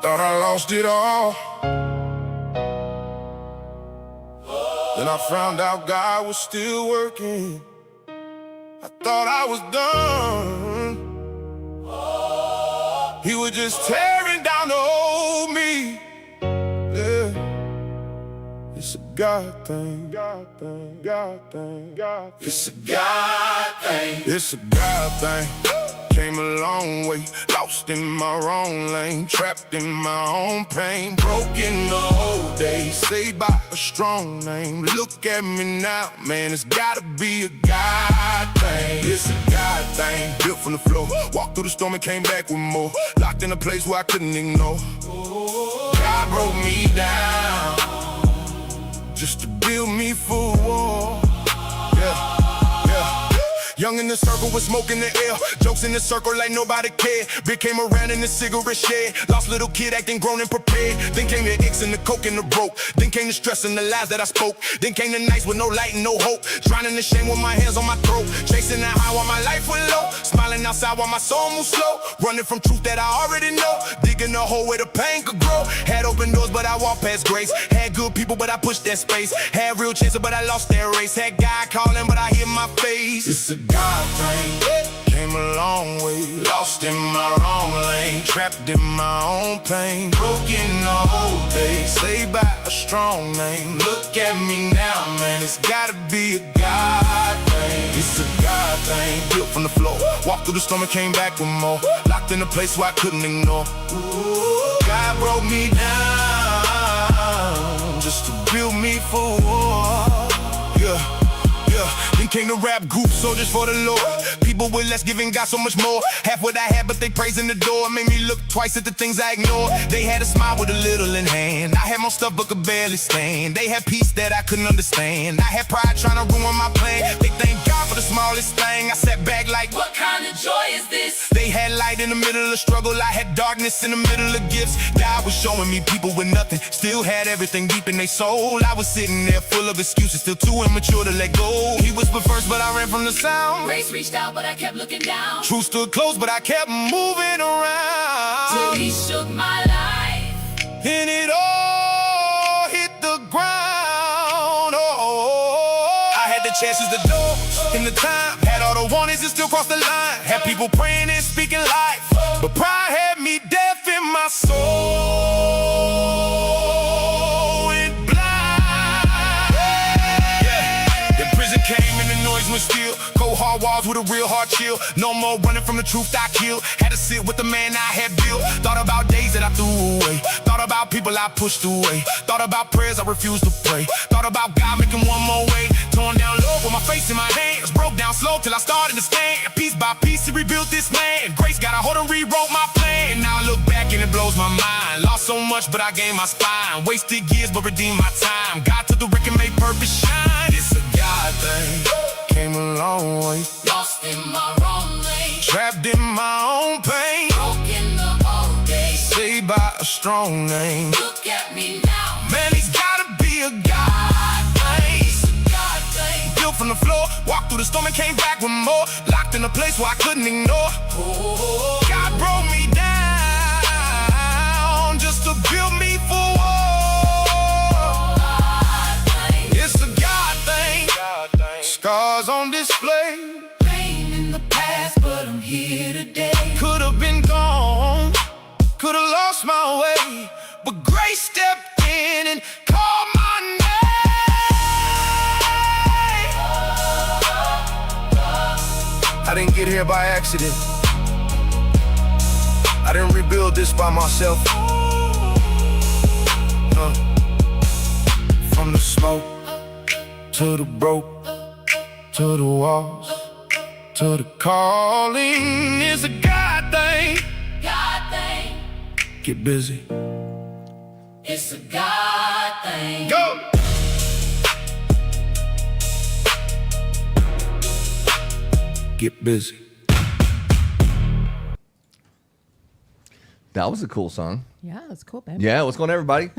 Thought I lost it all. Then I found out God was still working. I thought I was done. He was just tearing down the old me. Yeah. It's a God thing, God thing, God thing, God thing. It's a God thing. It's a God thing. Came a long way, lost in my wrong lane, trapped in my own pain, broken the whole day, saved by a strong name. Look at me now, man, it's gotta be a God thing. It's a God thing, built from the floor, walked through the storm and came back with more, locked in a place where I couldn't ignore. God broke me down, just to build me for war. Yeah. Young in the circle with smoke in the air, jokes in the circle like nobody cared. Big came around in the cigarette shed, lost little kid acting grown and prepared. Then came the X and the coke and the broke. Then came the stress and the lies that I spoke. Then came the nights with no light and no hope, drowning in shame with my hands on my throat, chasing the high while my life went low, smiling outside while my soul moved slow, running from truth that I already know, digging a hole where the pain could grow. Had open doors but I walked past grace, had good people but I pushed that space, had real chances but I lost that race, had God calling but I hit my face. It's a God thing. Came a long way, lost in my wrong lane, trapped in my own pain, broken the whole day, saved by a strong name. Look at me now, man, it's gotta be a God thing. It's a God thing, built from the floor, walked through the storm and came back with more, locked in a place where I couldn't ignore. God broke me down, just to build me for war. Yeah. Then came the rap group, soldiers for the Lord. People with less giving got so much more. Half what I had, but they praising the door. Made me look twice at the things I ignored. They had a smile with a little in hand. I had more stuff but could barely stand. They had peace that I couldn't understand. I had pride trying to ruin my plan. They thank God for the smallest thing. I sat back like, what kind of joy is this? They had light in the middle of struggle. I had darkness in the middle of gifts. God was showing me people with nothing still had everything deep in their soul. I was sitting there full of excuses, still too immature to let go. He whispered first, but I ran from the sound. Grace reached out, but I kept looking down. Truth stood close, but I kept moving around. Till he shook my life, and it all hit the ground. Oh, I had the chances, the doors, and the time. Had all the warnings and still crossed the line. Had people praying and speaking life, but pride had me deaf in my soul and blind. Yeah. Then prison came and the noise was still. Cold hard walls with a real hard chill. No more running from the truth I killed. Had to sit with the man I had built. Thought about days that I threw away. Thought about people I pushed away. Thought about prayers I refused to pray. Thought about God making one more way. Torn down low with my face in my hands. Broke down slow till I started to stand. Piece by piece he rebuilt this land. Grace got a hold and rewrote my plan. Now I look back and it blows my mind. Lost so much but I gained my spine. Wasted years but redeemed my time. God took the wreck and made purpose shine. It's a God thing. Came a long way, lost in my wrong lane, trapped in my own pain, broken the whole day, saved by a strong name. Look at me now, man, he's gotta be a God thing. It's a God thing. Built from the floor, walked through the storm and came back with more, locked in a place where I couldn't ignore. God broke me down just to build me for war. It's a God thing. Scars on display, pain in the past, but I'm here today. Could have been gone, could have lost my way, but grace stepped in and called my name. I didn't get here by accident. I didn't rebuild this by myself. From the smoke to the broke, to the walls, to the calling, is a God thing. God thing. Get busy. It's a God thing. Go! Get busy. That was a cool song. Yeah, that's cool, babe. Yeah, what's going on, everybody?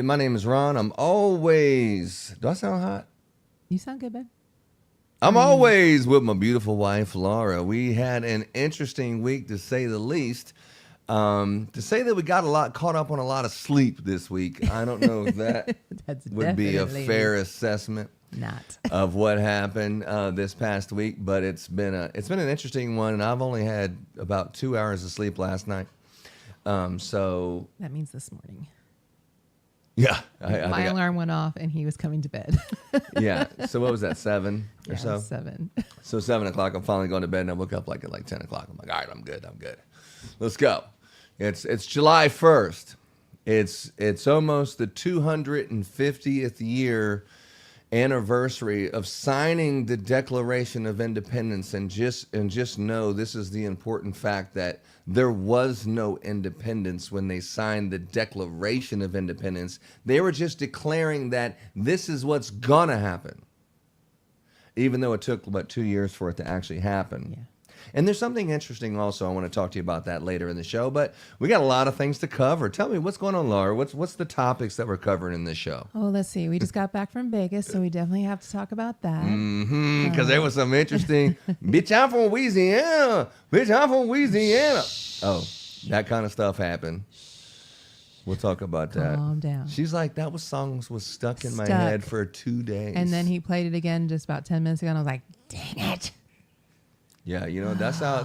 My name is Ron. I'm always... Do I sound hot? You sound good, babe. I'm always with my beautiful wife, Laura. We had an interesting week, to say the least. To say that we got caught up on a lot of sleep this week, I don't know if that That's would be a definitely fair assessment not. of what happened this past week. But it's been an interesting one, and I've only had about 2 hours of sleep last night. So That means this morning. yeah, My alarm went off and he was coming to bed. yeah. So what was that, 7 or Yeah, so? 7. So 7 o'clock, I'm finally going to bed, and I woke up at 10 o'clock. I'm like, all right, I'm good. Let's go. It's July 1st. It's almost the 250th year anniversary of signing the Declaration of Independence, and just know this is the important fact that there was no independence when they signed the Declaration of Independence. They were just declaring that this is what's gonna happen, even though it took about 2 years for it to actually happen. Yeah. And there's something interesting also. I want to talk to you about that later in the show, but we got a lot of things to cover. Tell me what's going on, Laura. What's the topics that we're covering in this show? Oh, let's see. We just got back from Vegas, so we definitely have to talk about that. Because there was some interesting, bitch, I'm from Louisiana. Bitch, I'm from Louisiana. Oh, that kind of stuff happened. We'll talk about that. Calm down. She's like, that songs was stuck in my Stuck. head for 2 days. And then he played it again just about 10 minutes ago, and I was like, dang it. Yeah, that's how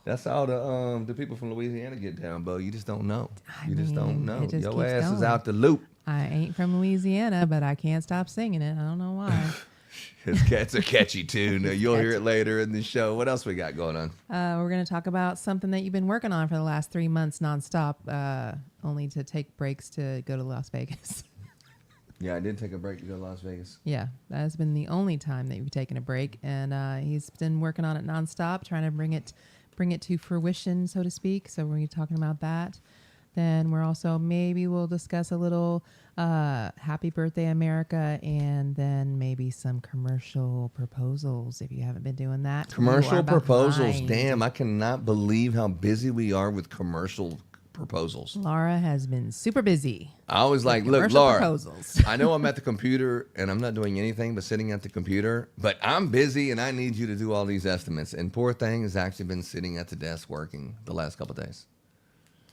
the people from Louisiana get down, Bo. You just don't know. You just don't know. It just Your keeps ass is going. out the loop. I ain't from Louisiana, but I can't stop singing it. I don't know why. It's a catchy tune. You'll hear it later in the show. What else we got going on? We're going to talk about something that you've been working on for the last 3 months nonstop, only to take breaks to go to Las Vegas. Yeah, I did take a break to go to Las Vegas. Yeah, that has been the only time that you've taken a break, and he's been working on it nonstop, trying to bring it to fruition, so to speak. So we're going to be talking about that. Then we'll discuss a little Happy Birthday America, and then maybe some commercial proposals if you haven't been doing that. Commercial You are proposals. behind. Damn, I cannot believe how busy we are with commercial proposals. Laura has been super busy. I was like, look, Commercial Laura, proposals. I know I'm at the computer and I'm not doing anything but sitting at the computer, but I'm busy and I need you to do all these estimates. And poor thing has actually been sitting at the desk working the last couple of days.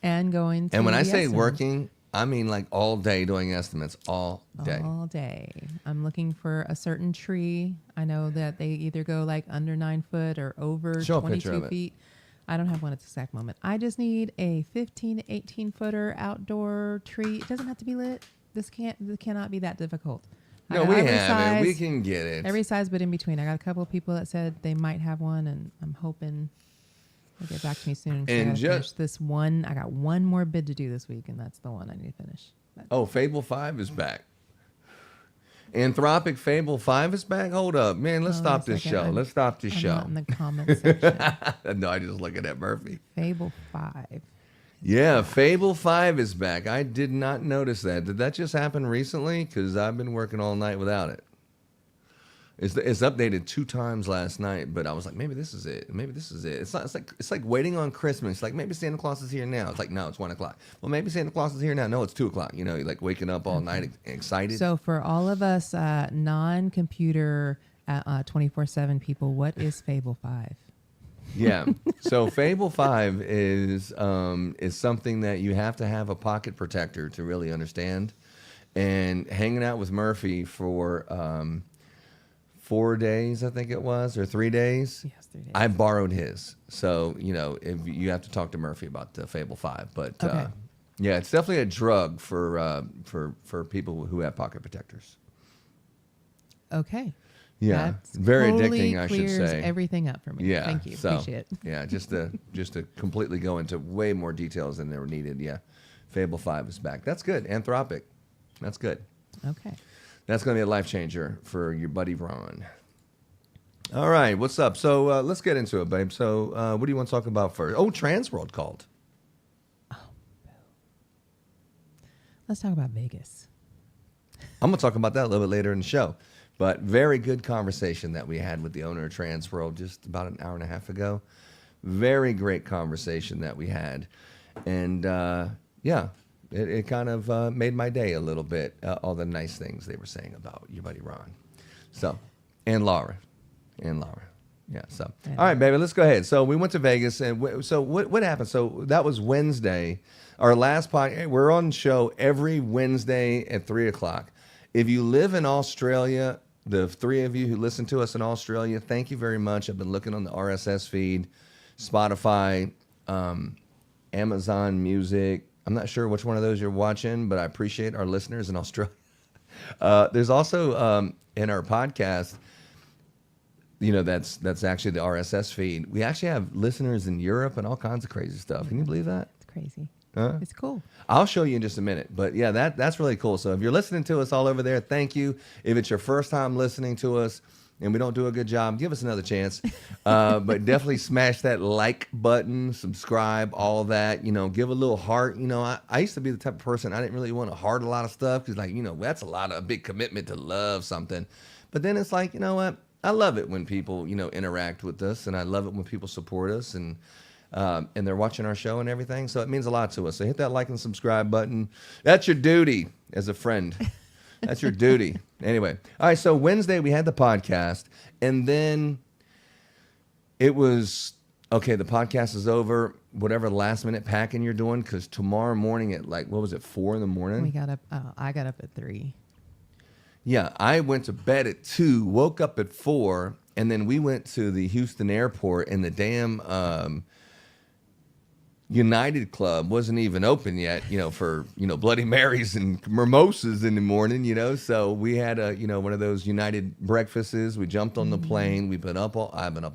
And going to And when I say estimate. working, I mean like all day doing estimates, all day. All day. I'm looking for a certain tree. I know that they either go like under 9 foot or over Show a picture 22 of it. feet. I don't have one at this exact moment. I just need a 15 to 18 footer outdoor tree. It doesn't have to be lit. This cannot be that difficult. I No, got we every have it. size- We can get it. Every size, but in between. I got a couple of people that said they might have one, and I'm hoping they'll get back to me soon. So I And gotta just- finish this one. I got one more bid to do this week, and that's the one I need to finish. But Oh, Fable 5 is back. Anthropic Fable 5 is back? Hold up. Man, let's hold stop on a this second. show. I'm- Let's stop this I'm show. not in the comments section. No, I just looking at Murphy. Fable 5. Yeah, Fable 5 is back. I did not notice that. Did that just happen recently? Because I've been working all night without it. It's updated 2 times last night, but I was like, maybe this is it. Maybe this is it. It's like waiting on Christmas. Like maybe Santa Claus is here now. It's like no, it's 1 o'clock. Well, maybe Santa Claus is here now. No, it's 2 o'clock. You know, you're like waking up all night excited. So for all of us non-computer 24/7 people, what is Fable 5? Yeah. So Fable 5 is something that you have to have a pocket protector to really understand. And hanging out with Murphy for 4 days, I think it was, or 3 days. Yes, 3 days. I borrowed his. So, if you have to talk to Murphy about the Fable 5. But Okay. yeah, it's definitely a drug for people who have pocket protectors. Okay. Yeah. That's Very totally addicting, I should clears say. everything up for me. Yeah. Thank you. So, Appreciate it. yeah, just to completely go into way more details than they were needed. Yeah. Fable 5 is back. That's good. Anthropic. That's good. Okay. That's going to be a life changer for your buddy Ron. All right. What's up? So let's get into it, babe. So what do you want to talk about first? Oh, Transworld called. Let's talk about Vegas. I'm going to talk about that a little bit later in the show. But very good conversation that we had with the owner of Transworld just about an hour and a half ago. Very great conversation that we had. And, yeah, it kind of made my day a little bit, all the nice things they were saying about your buddy Ron. So, and Laura. Yeah. So, Yeah. all right, baby, let's go ahead. So we went to Vegas, and so what happened? So that was Wednesday. Our last podcast. We're on show every Wednesday at 3:00. If you live in Australia, the three of you who listen to us in Australia, thank you very much. I've been looking on the RSS feed, Spotify, Amazon Music. I'm not sure which one of those you're watching, but I appreciate our listeners in Australia. There's also in our podcast, that's actually the RSS feed. We actually have listeners in Europe and all kinds of crazy stuff. Can you believe that? It's crazy. Huh? It's cool. I'll show you in just a minute. But yeah, that's really cool. So if you're listening to us all over there, thank you. If it's your first time listening to us and we don't do a good job, give us another chance. But definitely smash that like button, subscribe, all that. Give a little heart. I used to be the type of person, I didn't really want to heart a lot of stuff because, that's a big commitment to love something. But then it's like, you know what? I love it when people, interact with us, and I love it when people support us and they're watching our show and everything. So it means a lot to us. So hit that like and subscribe button. That's your duty as a friend. That's your duty. Anyway. All right. So Wednesday we had the podcast, and then it was, okay, the podcast is over. Whatever last minute packing you're doing, because tomorrow morning at 4 in the morning? We got up. I got up at 3. Yeah. I went to bed at 2, woke up at 4, and then we went to the Houston airport, and the damn United Club wasn't even open yet, for, Bloody Marys and mimosas in the morning, So we had one of those United breakfasts. We jumped on the plane. I've been up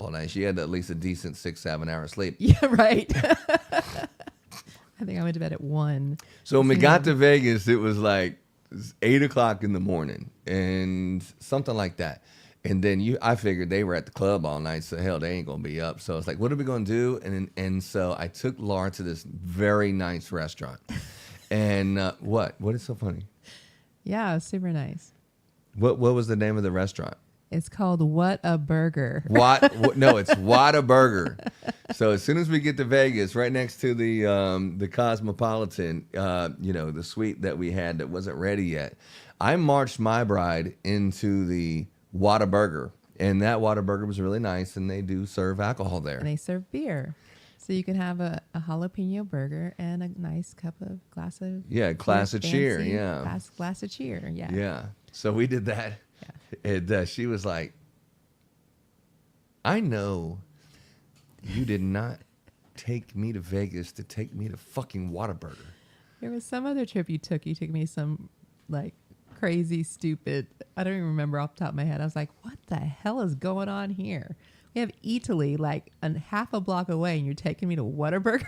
all night. She had at least a decent 6-7 hours sleep. Yeah, right. I think I went to bed at 1. So when we got to Vegas, it was like 8:00 in the morning and something like that. And then I figured they were at the club all night, so hell, they ain't gonna be up. So it's like, what are we gonna do? And so I took Laura to this very nice restaurant. And what is so funny? Yeah, it was super nice. What was the name of the restaurant? It's called What a Burger. No, it's Whataburger. So as soon as we get to Vegas, right next to the Cosmopolitan, the suite that we had that wasn't ready yet, I marched my bride into the Whataburger, and that Whataburger was really nice, and they do serve alcohol there. And they serve beer. So you can have a jalapeno burger and a nice glass of glass of cheer, fancy yeah. Glass of cheer, yeah. Yeah. So we did that. Yeah. And she was like, I know you did not take me to Vegas to take me to fucking Whataburger. There was some other trip you took. You took me some crazy, stupid. I don't even remember off the top of my head. I was like, what the hell is going on here? We have Italy half a block away, and you're taking me to Whataburger?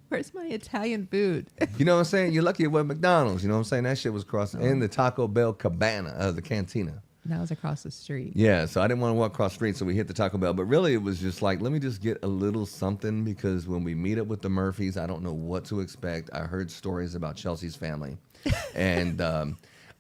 Where's my Italian food? You know what I'm saying? You're lucky it wasn't McDonald's. You know what I'm saying? That shit was across in the Taco Bell cabana, the cantina. That was across the street. Yeah, so I didn't want to walk across the street, so we hit the Taco Bell. But really, it was just like, let me just get a little something, because when we meet up with the Murphys, I don't know what to expect. I heard stories about Chelsea's family. And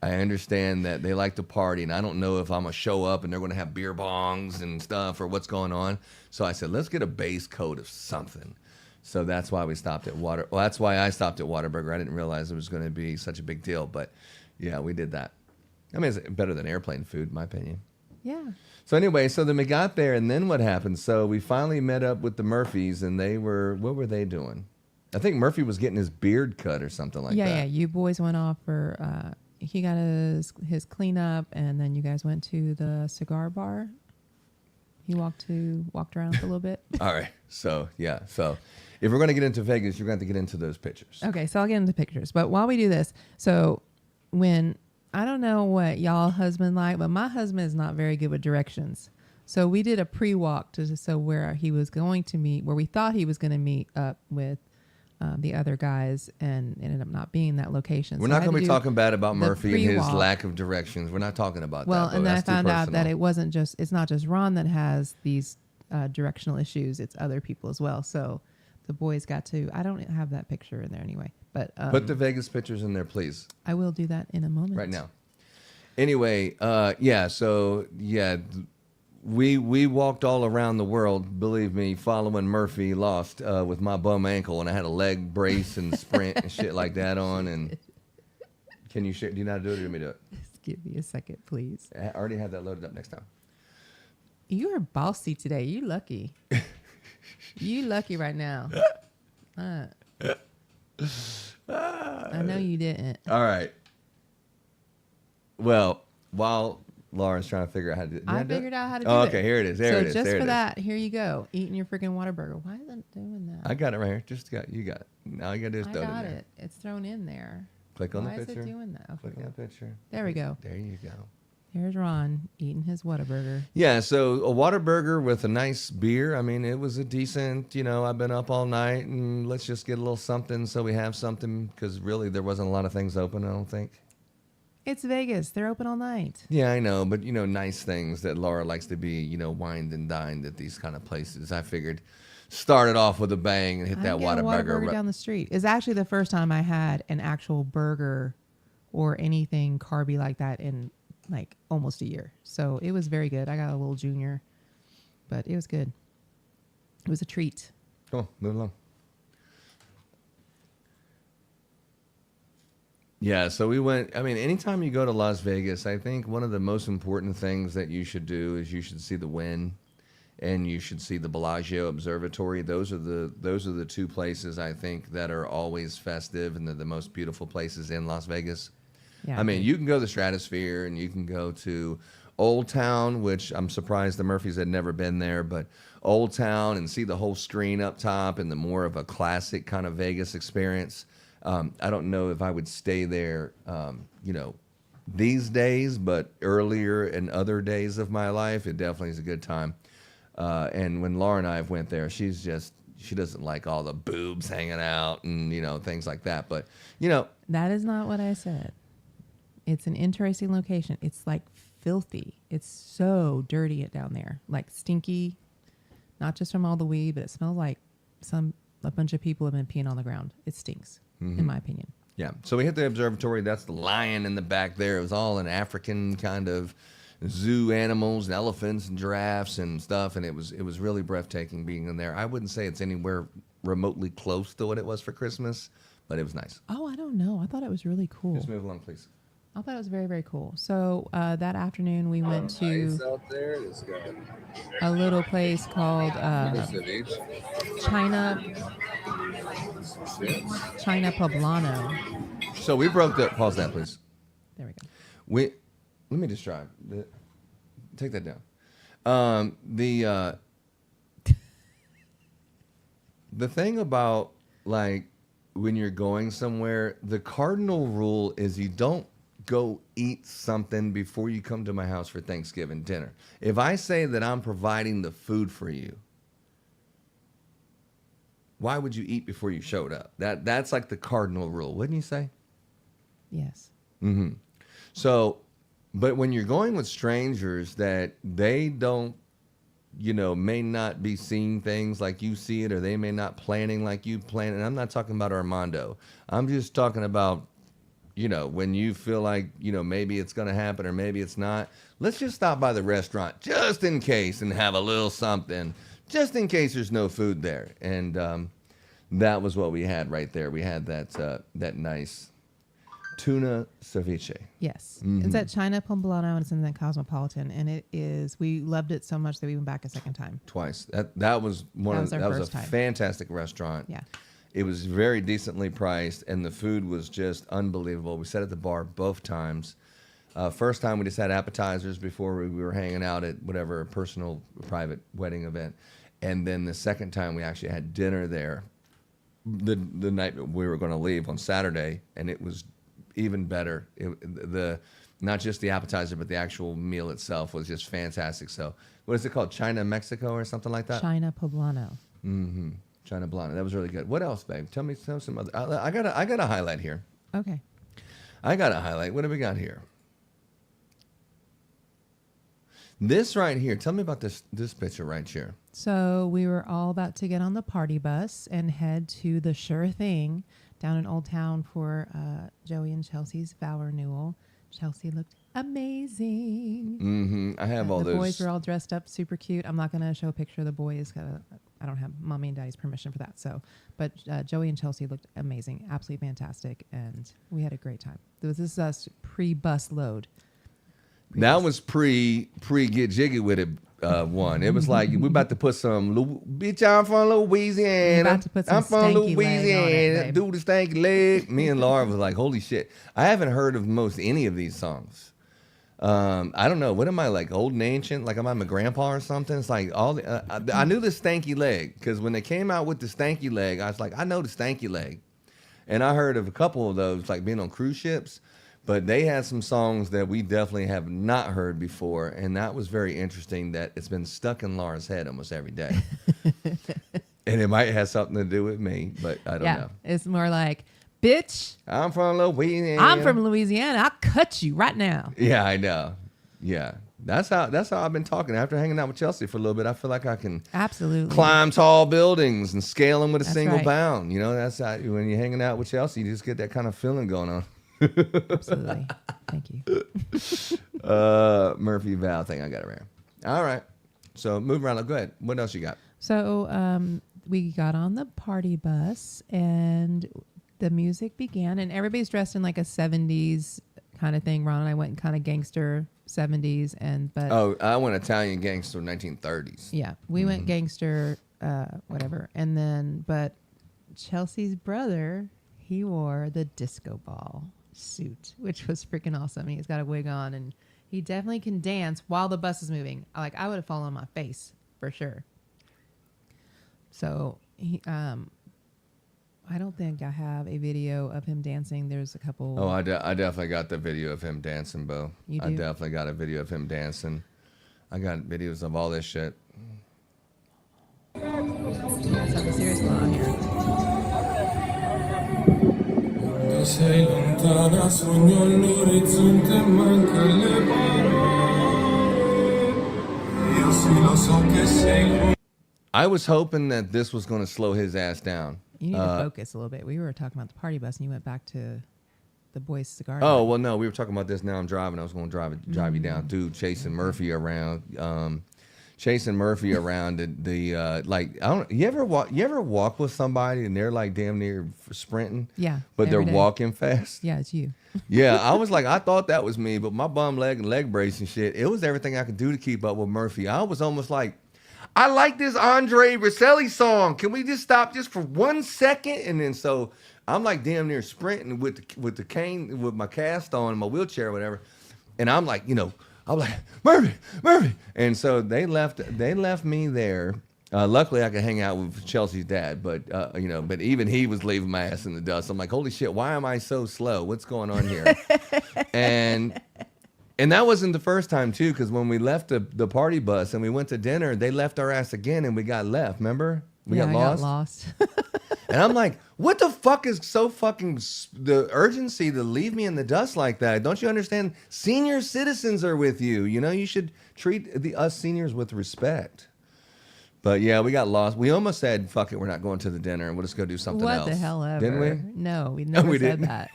I understand that they like to party, and I don't know if I'm going to show up and they're going to have beer bongs and stuff or what's going on. So I said, let's get a base coat of something. So that's why we stopped at that's why I stopped at Whataburger. I didn't realize it was going to be such a big deal. But, yeah, we did that. I mean, it's better than airplane food, in my opinion. Yeah. So anyway, so then we got there, and then what happened? So we finally met up with the Murphys, and what were they doing? I think Murphy was getting his beard cut or something like that. Yeah. You boys went off for, he got his cleanup, and then you guys went to the cigar bar. He walked around for a little bit. All right. So, yeah. So if we're going to get into Vegas, you're going to have to get into those pictures. Okay, so I'll get into pictures. But while we do this, so I don't know what y'all husband like, but my husband is not very good with directions. So we did a pre-walk where he was going to meet, where we thought he was going to meet up with the other guys, and ended up not being that location. We're not going to be talking bad about Murphy and his pre-walk. lack of directions. We're not talking about that. Well, and then I found out that personal. it's not just Ron that has these directional issues. It's other people as well. So the boys got to, I don't have that picture in there anyway, but put the Vegas pictures in there, please. I will do that in a moment. Right now. Anyway, we walked all around the world, believe me, following Murphy Lost with my bum ankle, and I had a leg brace and sprint and shit like that on. And can you share? Do you know how to do it, or do you want me to do it? Just give me a second, please. I already have that loaded up next time. You are bossy today. You lucky. You lucky right now. I know you didn't. All right. Well, while Laura's trying to figure out how to do it. I figured out how to do Oh, it. okay, here it is. There so it is. just there for it is. that, here you go. Eating your freaking Whataburger. Why isn't it doing that? I got it right here. You got it. Now you got to do is I throw it in got there. it. It's thrown in there. Click on Why the picture. is it doing that? Click on the picture. There we go. There you go. Here's Ron eating his Whataburger. Yeah, so a Whataburger with a nice beer. I mean, it was a decent, I've been up all night and let's just get a little something so we have something because really there wasn't a lot of things open, I don't think. It's Vegas. They're open all night. Yeah, I know, but nice things that Laura likes to be, wined and dined at these kind of places. I figured started off with a bang and hit that I get a Whataburger. Whataburger down the street. It's actually the first time I had an actual burger or anything carby like that in like almost a year. So it was very good. I got a little junior, but it was good. It was a treat. Come on, move along. Yeah, so we went. I mean, anytime you go to Las Vegas, I think one of the most important things that you should do is you should see the Wynn, and you should see the Bellagio Observatory. Those are the two places I think that are always festive and they're the most beautiful places in Las Vegas. Yeah, I mean, you can go to the Stratosphere and you can go to Old Town, which I'm surprised the Murphys had never been there, but Old Town and see the whole screen up top and the more of a classic kind of Vegas experience. I don't know if I would stay there, these days, but earlier in other days of my life, it definitely is a good time. And when Laura and I went there, she doesn't like all the boobs hanging out and, things like that. But, That is not what I said. It's an interesting location. It's like filthy. It's so dirty down there, like stinky, not just from all the weed, but it smells like a bunch of people have been peeing on the ground. It stinks, in my opinion. yeah. So we hit the observatory. That's the lion in the back there. It was all an African kind of zoo animals and elephants and giraffes and stuff. And it was really breathtaking being in there. I wouldn't say it's anywhere remotely close to what it was for Christmas, but it was nice. Oh, I don't know. I thought it was really cool. Just move along, please. I thought it was very, very cool. So that afternoon we went to out there. Let's go. a little place called China Poblano. So we broke the pause that, please. There we go. Let me just try. Take that down. The thing about like when you're going somewhere, the cardinal rule is you don't go eat something before you come to my house for Thanksgiving dinner. If I say that I'm providing the food for you, why would you eat before you showed up? That's like the cardinal rule, wouldn't you say? Yes. Mm-hmm. So, but when you're going with strangers that they don't, may not be seeing things like you see it, or they may not planning like you plan. And I'm not talking about Armando. I'm just talking about, when you feel like, maybe it's going to happen or maybe it's not. Let's just stop by the restaurant just in case and have a little something, just in case there's no food there. And that was what we had right there. We had that nice tuna ceviche. Yes. Mm-hmm. It's at China Poblano and it's in the Cosmopolitan. And we loved it so much that we went back a second time. Twice. That was that was a fantastic restaurant. Yeah. It was very decently priced and the food was just unbelievable. We sat at the bar both times. First time we just had appetizers before we were hanging out at whatever personal private wedding event. And then the second time we actually had dinner there the night we were going to leave on Saturday, and it was even better. Not just the appetizer, but the actual meal itself was just fantastic. So what is it called? China, Mexico or something like that? China Poblano. Mm-hmm. China Poblano. That was really good. What else, babe? Tell me some other. I got a highlight here. Okay. I got a highlight. What do we got here? This right here. Tell me about this picture right here. So we were all about to get on the party bus and head to the Sure Thing down in Old Town for Joey and Chelsea's vow renewal. Chelsea looked amazing. Mm-hmm. I have all the those. boys were all dressed up, super cute. I'm not going to show a picture of the boys. I don't have mommy and daddy's permission for that. But Joey and Chelsea looked amazing, absolutely fantastic, and we had a great time. This is us pre-bus load. That was pre get jiggy with it one. It was like we about to put some bitch. I'm from Louisiana. You about to put some I'm from stanky leg on it, Louisiana. babe. Do the stanky leg. Me and Laura was like, holy shit. I haven't heard of most any of these songs. I don't know. What am I, like, old and ancient? Like, am I my grandpa or something? It's like all the, I knew the stanky leg because when they came out with the stanky leg, I was like, I know the stanky leg, and I heard of a couple of those, like being on cruise ships. But they had some songs that we definitely have not heard before, and that was very interesting. That it's been stuck in Laura's head almost every day, and it might have something to do with me, but I don't know. It's more like, bitch, I'm from Louisiana. I'm from Louisiana. I'll cut you right now. Yeah, I know. Yeah, that's how I've been talking. After hanging out with Chelsea for a little bit, I feel like I can Absolutely climb tall buildings and scale them with a That's single right. bound. You know, that's how, when you're hanging out with Chelsea, you just get that kind of feeling going on. Absolutely. Thank you. Murphy Val thing, I got it right. All right. So move around. Go ahead. What else you got? So we got on the party bus and the music began, and everybody's dressed in like a 70s kind of thing. Ron and I went kind of gangster 70s, but Oh, I went Italian gangster 1930s. yeah, we went gangster whatever. And then, but Chelsea's brother, he wore the disco ball suit, which was freaking awesome. He's got a wig on, and he definitely can dance while the bus is moving. Like, I would have fallen on my face for sure. So he, I don't think I have a video of him dancing. There's a couple. Oh, I definitely got the video of him dancing, Bo. You I do? definitely got a video of him dancing. I got videos of all this shit. Something serious going on here. Quando sei lontana sogno all'orizzonte e manca le parole. Io sì lo so che sei. I was hoping that this was going to slow his ass down. You need to focus a little bit. We were talking about the party bus, and you went back to the boys' cigar. Oh, well, no, we were talking about this. Now I'm driving. I was going to drive you down, dude, chasing Murphy around. The like, I don't. You ever walk with somebody and they're like damn near sprinting? Yeah, but they're every day. walking fast. Yeah, it's you. Yeah, I was like, I thought that was me, but my bum leg and leg brace and shit. It was everything I could do to keep up with Murphy. I was almost like, I like this Andre Rosselli song. Can we just stop just for 1 second? And then so I'm like damn near sprinting with the cane, with my cast on, my wheelchair or whatever. And I'm like, I'm like, Murphy. And so they left me there. Luckily I could hang out with Chelsea's dad, but but even he was leaving my ass in the dust. I'm like, holy shit, why am I so slow? What's going on here? And that wasn't the first time, too, because when we left the party bus and we went to dinner, they left our ass again and we got left. Remember? We got lost. And I'm like, what the fuck is so fucking the urgency to leave me in the dust like that? Don't you understand? Senior citizens are with you. You should treat us seniors with respect. But yeah, we got lost. We almost said, fuck it, we're not going to the dinner and we'll just go do something else. What the hell ever? Didn't we? No, we never said didn't. that.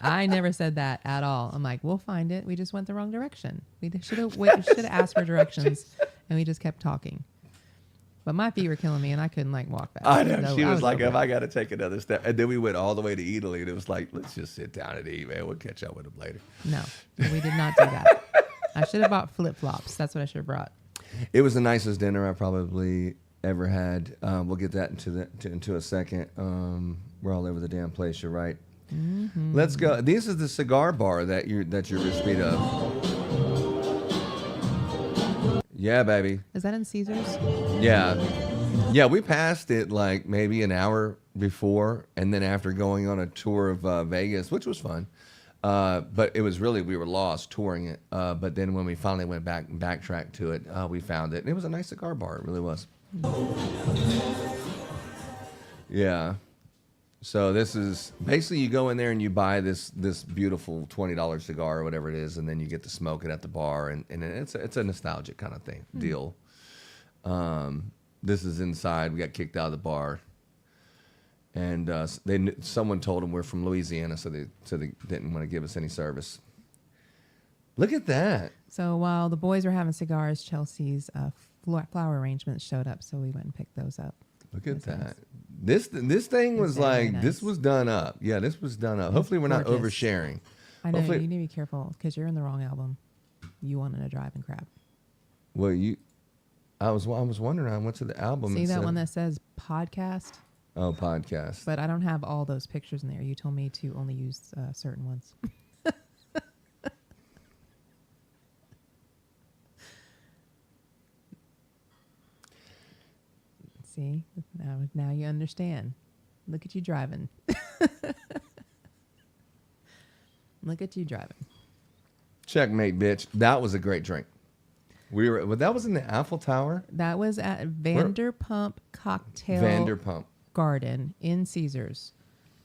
I never said that at all. I'm like, we'll find it. We just went the wrong direction. We should have asked for directions, and we just kept talking. But my feet were killing me, and I couldn't walk back. I know. So She was like, over "Have it. I got to take another step?" And then we went all the way to Italy, and it was like, "Let's just sit down and eat, man. We'll catch up with them later." No, we did not do that. I should have bought flip flops. That's what I should have brought. It was the nicest dinner I probably ever had. We'll get that into a second. We're all over the damn place. You're right. Mm-hmm. Let's go. This is the cigar bar that you're with speed of. Yeah, baby. Is that in Caesars? Yeah. We passed it like maybe an hour before, and then after going on a tour of Vegas, which was fun. But it was really, we were lost touring it. But then when we finally went back and backtracked to it, we found it. And it was a nice cigar bar. It really was. Yeah. So this is basically, you go in there and you buy this beautiful $20 cigar or whatever it is, and then you get to smoke it at the bar, and it's a nostalgic kind of thing deal. This is inside. We got kicked out of the bar, and someone told them we're from Louisiana, so they didn't want to give us any service. Look at that. So while the boys were having cigars, Chelsea's flower arrangements showed up, so we went and picked those up. Look at That's that. nice. This thing was Very like, nice. this was done up. Yeah, this was done up. Hopefully we're not gorgeous. oversharing. I know, Hopefully- you need to be careful because you're in the wrong album. You wanted to drive and crap. Well, I was wondering. I went to the album. See and that said, one that says podcast? Oh, podcast. But I don't have all those pictures in there. You told me to only use certain ones. See, now you understand. Look at you driving. Look at you driving. Checkmate, bitch. That was a great drink. That was in the Eiffel Tower. That was at Vanderpump Cocktail Vanderpump Garden in Caesars.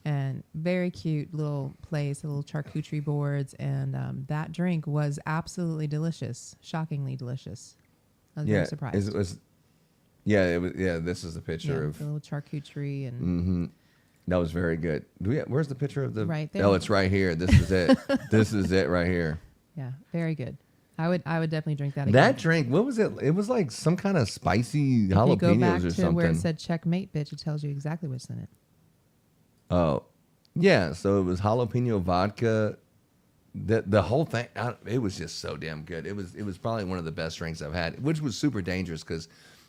And very cute little place, little charcuterie boards. And that drink was absolutely delicious, shockingly delicious. I was very surprised. It was. Yeah, this is a picture of the little charcuterie and mm-hmm. That was very good. Where's the picture of the? Right there. Oh, it's right here. This is it. This is it right here. Yeah, very good. I would definitely drink that again. That drink, what was it? It was like some kind of spicy jalapenos if you go back or to something. where it said checkmate, bitch, it tells you exactly what's in it. Oh, yeah. So it was jalapeno vodka. The whole thing, it was just so damn good. It was probably one of the best drinks I've had, which was super dangerous because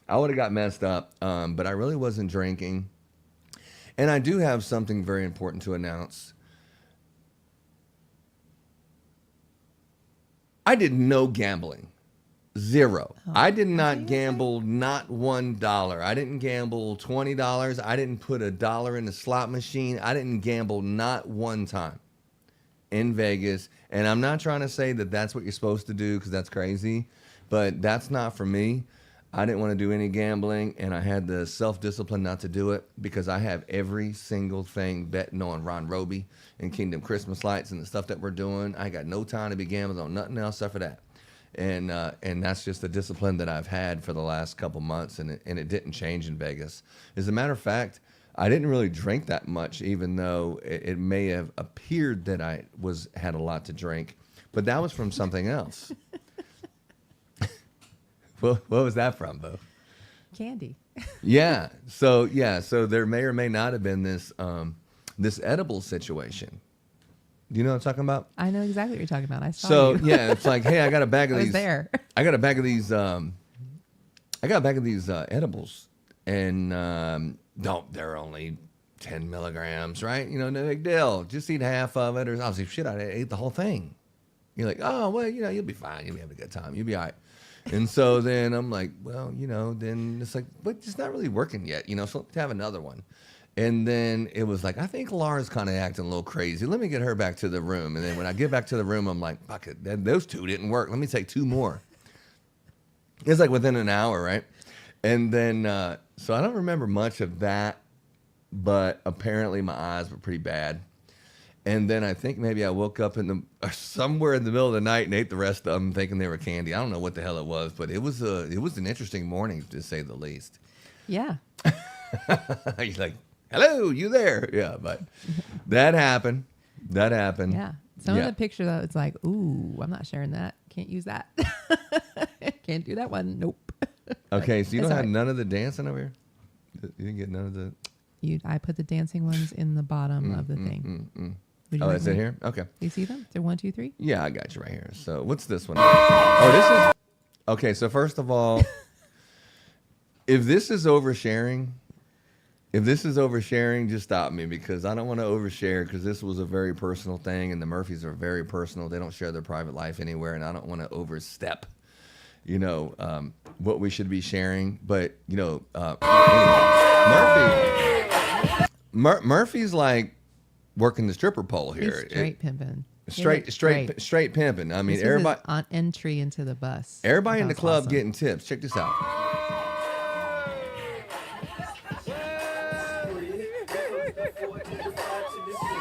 I would have got messed up. But I really wasn't drinking. And I do have something very important to announce. I did no gambling. Zero. Oh, I did not gamble, not $1. I didn't gamble $20. I didn't put $1 in the slot machine. I didn't gamble not one time in Vegas. And I'm not trying to say that that's what you're supposed to do because that's crazy, but that's not for me. I didn't want to do any gambling, and I had the self-discipline not to do it because I have every single thing betting on Ron Roby and Kingdom Christmas Lights and the stuff that we're doing. I got no time to be gambling on nothing else except for that. And that's just the discipline that I've had for the last couple months, and it didn't change in Vegas. As a matter of fact, I didn't really drink that much, even though it may have appeared that I had a lot to drink, but that was from something else. What was that from, Bo? Candy. Yeah. So there may or may not have been this edible situation. Do you know what I'm talking about? I know exactly what you're talking about. I saw So you. yeah, it's like, hey, I got a bag of I was these. there. I got a bag of these. Edibles, and they're only 10 milligrams, right? You know, no big deal. Just eat half of it, or obviously, shit, I ate the whole thing. You're like, oh well, you'll be fine. You'll be having a good time. You'll be all right. And so then I'm like, well, then it's like, but it's not really working yet, so let's have another one. And then it was like, I think Laura's kind of acting a little crazy. Let me get her back to the room. And then when I get back to the room, I'm like, fuck it, those two didn't work. Let me take two more. It's like within an hour, right? And then, so I don't remember much of that, but apparently my eyes were pretty bad. And then I think maybe I woke up somewhere in the middle of the night and ate the rest of them, thinking they were candy. I don't know what the hell it was, but it was an interesting morning to say the least. Yeah. He's like, "Hello, you there?" Yeah, but that happened. Yeah. Some Yeah. of the picture though, it's like, ooh, I'm not sharing that. Can't use that. Can't do that one. Nope. Okay, so you That's don't have all right. none of the dancing over here. You didn't get none of the. I put the dancing ones in the bottom of the thing. Would you Oh, like is it me- here? Okay. Do you see them? They're 1, 2, 3. Yeah, I got you right here. So what's this one? Oh, this is okay. So first of all, if this is oversharing, just stop me because I don't want to overshare because this was a very personal thing, and the Murphys are very personal. They don't share their private life anywhere, and I don't want to overstep, what we should be sharing. But anyway, Murphy's like working the stripper pole here. He's straight pimping. Straight pimping. I mean, This was everybody. his on entry into the bus. Everybody in the That was club awesome. getting tips. Check this out.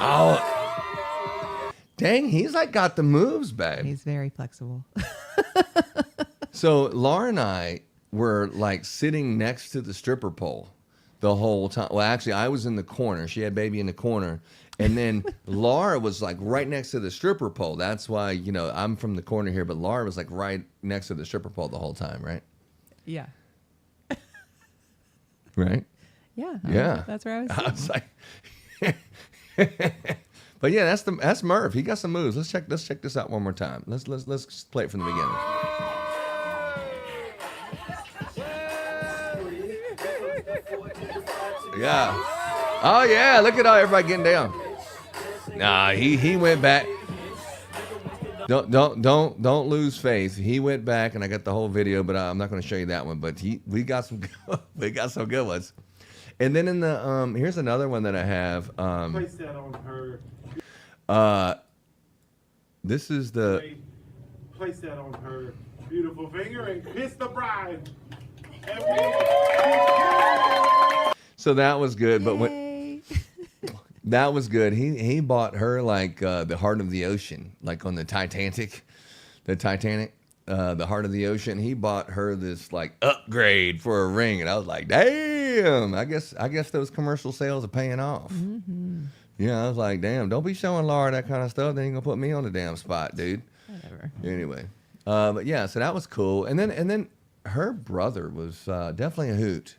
Oh, dang! He's like got the moves, babe. He's very flexible. So Laura and I were like sitting next to the stripper pole the whole time. Well, actually, I was in the corner. She had baby in the corner, and then Laura was like right next to the stripper pole. That's why I'm from the corner here, but Laura was like right next to the stripper pole the whole time, right? Yeah. Right. Yeah. Yeah. That's where I was. I was like, but yeah, that's Murph. He got some moves. Let's check this out one more time. Let's play it from the beginning. Yeah. Oh yeah, look at all everybody getting down. Nah, he went back. Don't lose faith. He went back, and I got the whole video, but we not going to show you that one. But we got some good ones. And then in the here's another one that I have. Place that on her. This is the. Place that on her beautiful finger and kiss the bride. So that was good, but when Yay. that was good, he bought her like the heart of the ocean, like on the Titanic, the heart of the ocean. He bought her this like upgrade for a ring, and I was like, damn. I guess those commercial sales are paying off. Mm-hmm. Yeah, I was like, damn. Don't be showing Laura that kind of stuff. They ain't gonna put me on the damn spot, dude. Whatever. Anyway, but yeah, so that was cool. And then her brother was definitely a hoot.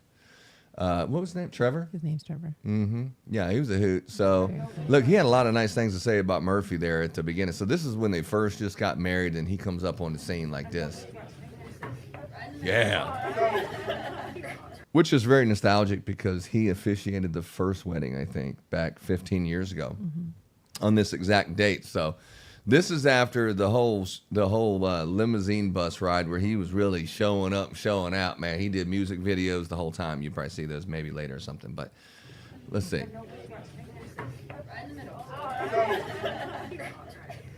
What was his name? Trevor? His name's Trevor. Mm-hmm. Yeah, he was a hoot. So, look, he had a lot of nice things to say about Murphy there at the beginning. So this is when they first just got married, and he comes up on the scene like this. Yeah. Which is very nostalgic because he officiated the first wedding, I think, back 15 years ago on this exact date. So this is after the whole limousine bus ride where he was really showing up, showing out, man. He did music videos the whole time. You probably see those maybe later or something, but let's see.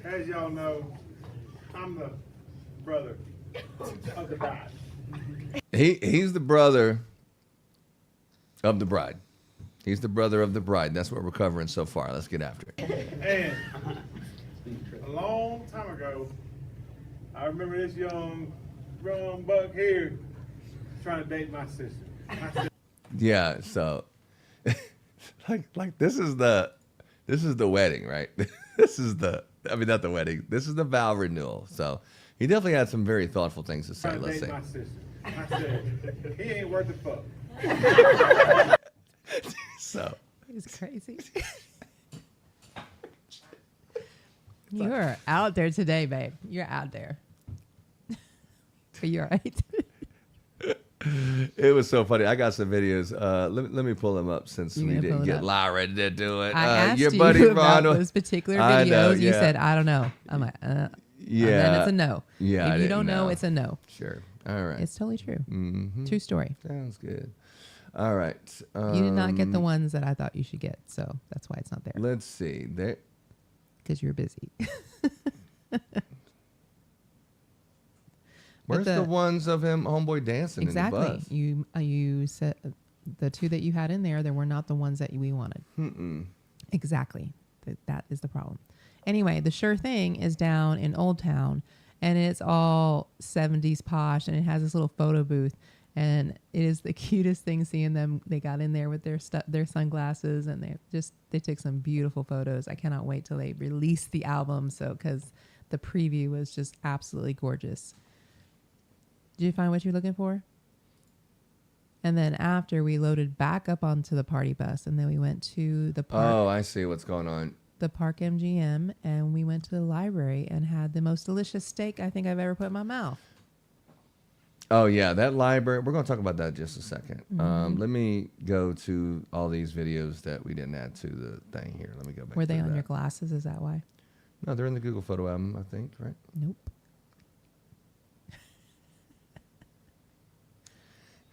As y'all know, I'm the brother of the bride. He's the brother of the bride. He's the brother of the bride. That's what we're covering so far. Let's get after it. And a long time ago, I remember this young buck here trying to date my sister. Yeah, so like this is the wedding, right? Not the wedding. This is the vow renewal. So he definitely had some very thoughtful things to say. Trying to Let's date see. my sister. I said, he ain't worth a fuck. So He's crazy. You are out there today, babe. You're out there. Are you all right? it was so funny. I got some videos. Let me pull them up since You we gonna didn't pull it get up? Lyra to do it. I asked your you buddy about Ronald. those particular I videos. know, You yeah. said, I don't know. I'm like, Yeah. And then it's a no. Yeah, I If you didn't don't know, know. it's a no. Sure. All right. It's totally true. Mm-hmm. True story. Sounds good. All right. You did not get the ones that I thought you should get, so that's why it's not there. Let's see. There. Because you're busy. Where's the ones of him, homeboy, dancing Exactly. in the bus? You said the two that you had in there, they were not the ones that we wanted. Mm-mm. Exactly. That is the problem. Anyway, the Sure Thing is down in Old Town, and it's all 70s posh, and it has this little photo booth, and it is the cutest thing seeing them. They got in there with their sunglasses, and they took some beautiful photos. I cannot wait till they release the album, because the preview was just absolutely gorgeous. Did you find what you're looking for? And then after, we loaded back up onto the party bus, and then we went to the park. Oh, I see what's going on. The Park MGM, and we went to the library and had the most delicious steak I think I've ever put in my mouth. Oh, yeah, that library. We're going to talk about that in just a second. Let me go to all these videos that we didn't add to the thing here. Let me go back. Were they to on that. your glasses? Is that why? No, they're in the Google Photo album, I think, right? Nope.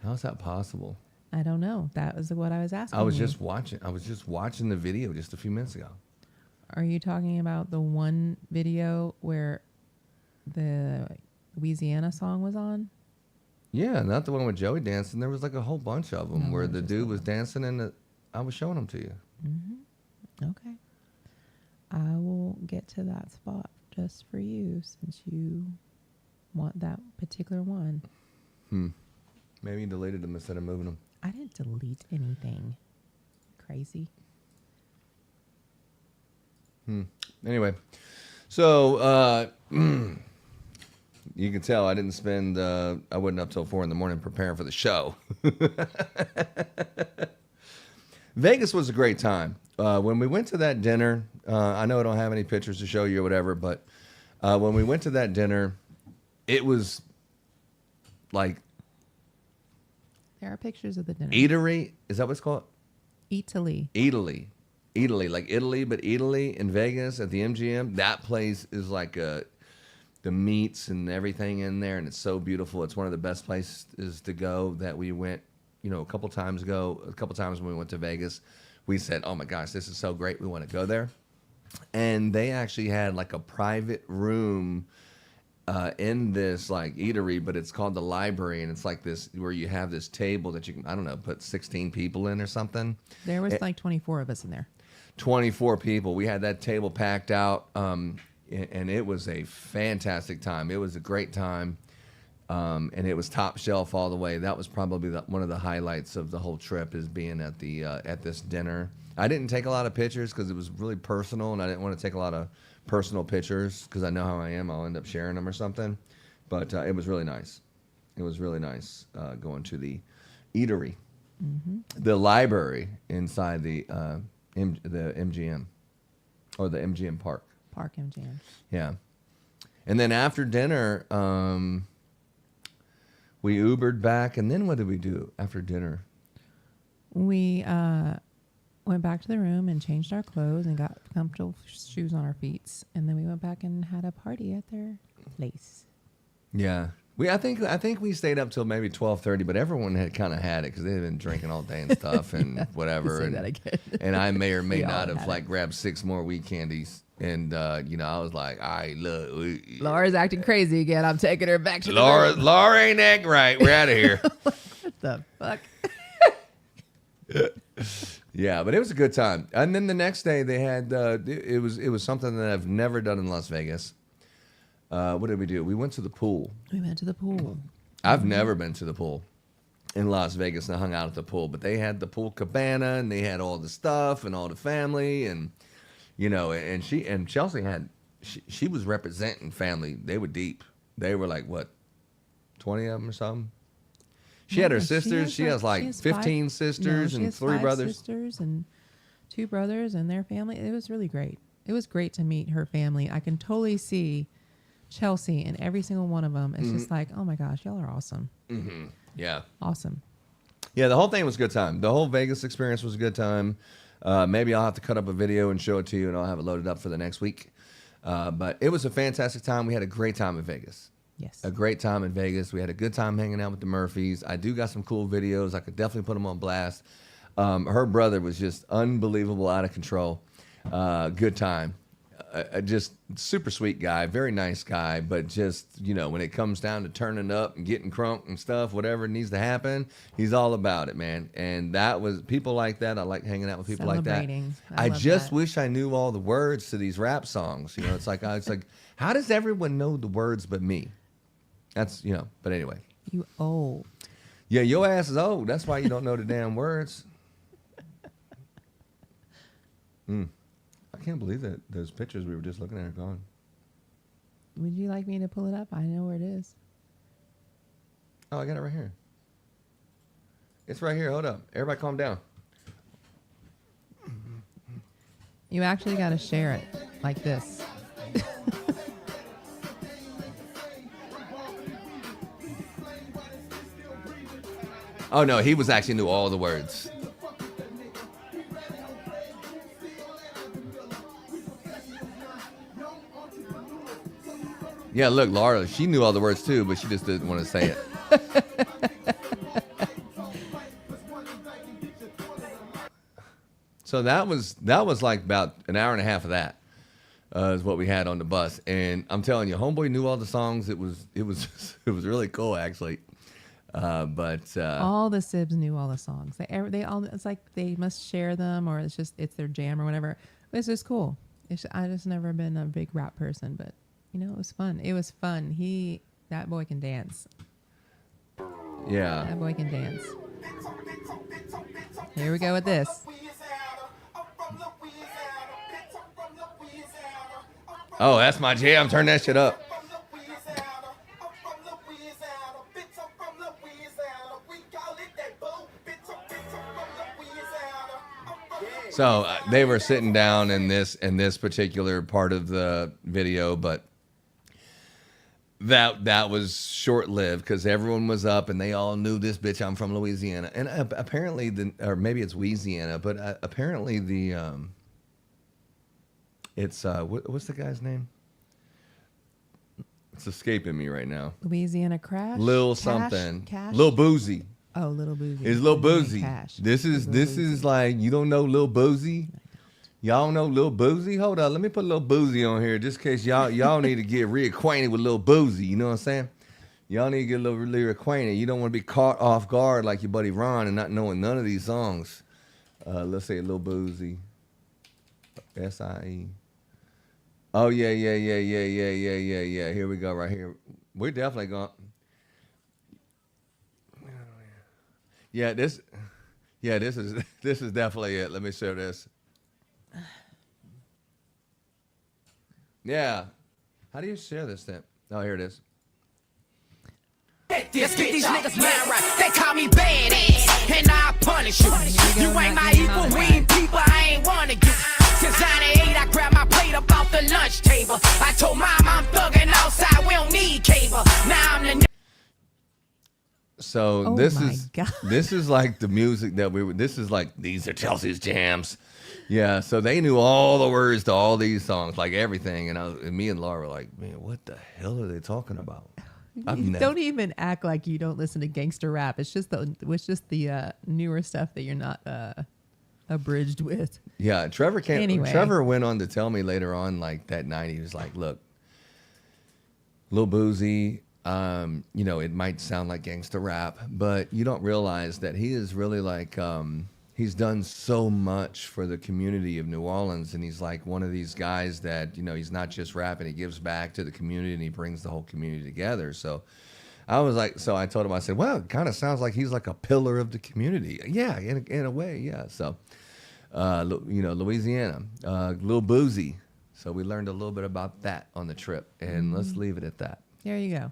How is that possible? I don't know. That was what I was asking. I was you. just watching the video just a few minutes ago. Are you talking about the one video where the Louisiana song was on? Yeah, not the one with Joey dancing. There was like a whole bunch of them No, where it was the just dude one. was dancing and I was showing them to you. Okay. I will get to that spot just for you since you want that particular one. Maybe you deleted them instead of moving them. I didn't delete anything. Crazy. Anyway, so you can tell I didn't spend. I wasn't up till 4 a.m. preparing for the show. Vegas was a great time. When we went to that dinner, I know I don't have any pictures to show you or whatever, but when we went to that dinner, it was like There are pictures of the dinner. eatery. Is that what it's called? Italy. Like Italy, but Italy in Vegas at the MGM. That place is like the meats and everything in there, and it's so beautiful. It's one of the best places to go that we went, a couple times when we went to Vegas. We said, oh my gosh, this is so great. We want to go there. And they actually had like a private room in this like eatery, but it's called the library, and it's like this where you have this table that you can, I don't know, put 16 people in or something. There was like 24 of us in there. 24 people. We had that table packed out, and it was a fantastic time. It was a great time, and it was top shelf all the way. That was probably one of the highlights of the whole trip, is being at the at this dinner. I didn't take a lot of pictures because it was really personal, and I didn't want to take a lot of personal pictures because I know how I am. I'll end up sharing them or something. But it was really nice. It was really nice going to the eatery, the library inside the MGM, or the MGM Park. Park MGM. Yeah. And then after dinner, we Ubered back. And then what did we do after dinner? We went back to the room and changed our clothes and got comfortable shoes on our feet. And then we went back and had a party at their place. Yeah. I think we stayed up till maybe 12:30, but everyone had kind of had it because they had been drinking all day and stuff and whatever. Say that again. And I may or may We all not have had like grabbed 6 more weed candies. And, I was like, all right, look. Laura's acting crazy again. I'm taking her back to the room. Laura ain't acting right. We're out of here. What the fuck? Yeah, but it was a good time. And then the next day they had, it was something that I've never done in Las Vegas. What did we do? We went to the pool. We went to the pool. I've never been to the pool in Las Vegas and I hung out at the pool, but they had the pool cabana and they had all the stuff and all the family and, and Chelsea she was representing family. They were deep. They were like, what, 20 of them or something? She had her sisters. She has like 15 sisters and 3 brothers. Sisters and 2 brothers and their family. It was really great. It was great to meet her family. I can totally see Chelsea and every single one of them. It's just like, oh my gosh, y'all are awesome. Mm-hmm. Yeah. Awesome. Yeah, the whole thing was a good time. The whole Vegas experience was a good time. Maybe I'll have to cut up a video and show it to you, and I'll have it loaded up for the next week. But it was a fantastic time. We had a great time in Vegas. Yes. A great time in Vegas. We had a good time hanging out with the Murphys. I do got some cool videos. I could definitely put them on blast. Her brother was just unbelievable, out of control. Good time. Just super sweet guy, very nice guy, but just, when it comes down to turning up and getting crunk and stuff, whatever needs to happen, he's all about it, man. And that was people like that. I like hanging out with people like that. I just wish I knew all the words to these rap songs. It's like how does everyone know the words but me? That's, but anyway. You old. Yeah, your ass is old. That's why you don't know the damn words. I can't believe that those pictures we were just looking at are gone. Would you like me to pull it up? I know where it is. Oh, I got it right here. It's right here. Hold up. Everybody calm down. You actually got to share it like this. Oh, no, he was actually knew all the words. Yeah, look, Laura, she knew all the words too, but she just didn't want to say it. So that was like about an hour and a half of that is what we had on the bus, and I'm telling you, homeboy knew all the songs. It was really cool actually. But all the Sibs knew all the songs. They all, it's like they must share them, or it's their jam or whatever. It's just cool. I just never been a big rap person, but it was fun. It was fun. That boy can dance. Yeah. That boy can dance. Here we go with this. Oh, that's my jam. Turn that shit up. So they were sitting down in this particular part of the video, but that was short lived because everyone was up and they all knew this bitch. I'm from Louisiana, and apparently or maybe it's Louisiana, but apparently it's what's the guy's name? It's escaping me right now. Louisiana Crash. Lil Cash? something. Cash? Lil Boozy. Oh, Little Boozy. It's Lil Boozy. Cash. This is like, you don't know Lil Boozy? Y'all don't know Lil Boozy? Hold on, let me put Lil Boozy on here just in case y'all need to get reacquainted with Lil Boozy. You know what I'm saying? Y'all need to get a little reacquainted. You don't want to be caught off guard like your buddy Ron and not knowing none of these songs. Let's say Lil Boozy. S-I-E. Oh, yeah. Here we go right here. We're definitely going. Yeah, this is definitely it. Let me show this. Yeah. How do you share this then? Oh, here it is. Let's get these niggas mad right. They call me badass, and I punish you. You ain't my equal, we ain't people, I ain't one of you. Since 98, I grabbed my plate up off the lunch table. I told mom I'm thugging outside, we don't need cable. Now I'm the So Oh this my is God. this is like the music that this is like, these are Chelsea's jams. Yeah, so they knew all the words to all these songs, like everything, and me and Laura were like, man, what the hell are they talking about? Don't even act like you don't listen to gangster rap. It's just the newer stuff that you're not abridged with. Yeah, Trevor Anyway. Trevor went on to tell me later on, like that night, he was like, look, Lil Boozy, it might sound like gangster rap, but you don't realize that he is really like, he's done so much for the community of New Orleans, and he's like one of these guys that, he's not just rapping, he gives back to the community and he brings the whole community together. So I was like, I told him, I said, well, it kind of sounds like he's like a pillar of the community. Yeah, in a way, yeah. So, Louisiana, Lil Boozy. So we learned a little bit about that on the trip, and let's leave it at that. There you go.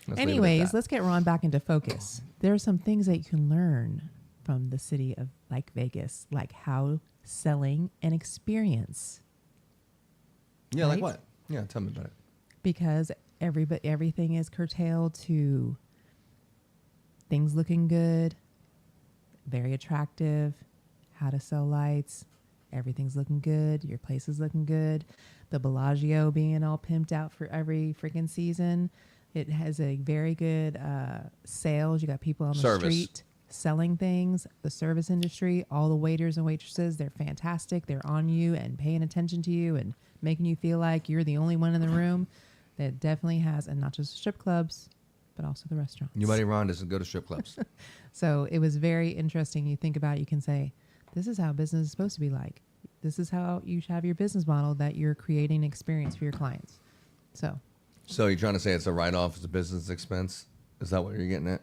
Let's leave it at Anyways, that. let's get Ron back into focus. There are some things that you can learn from the city of like Vegas, like how selling an experience. Yeah, like right? what? Yeah, tell me about it. Because everything is curtailed to things looking good, very attractive, how to sell lights, everything's looking good, your place is looking good, the Bellagio being all pimped out for every freaking season. It has a very good sales. You got people on the Service. street selling things, the service industry, all the waiters and waitresses, they're fantastic. They're on you and paying attention to you and making you feel like you're the only one in the room. That definitely has, and not just strip clubs, but also the restaurants. Your buddy Ron doesn't go to strip clubs. So it was very interesting. You think about it, you can say, this is how business is supposed to be like. This is how you should have your business model, that you're creating an experience for your clients. So So you're trying to say it's a write-off as a business expense? Is that what you're getting at?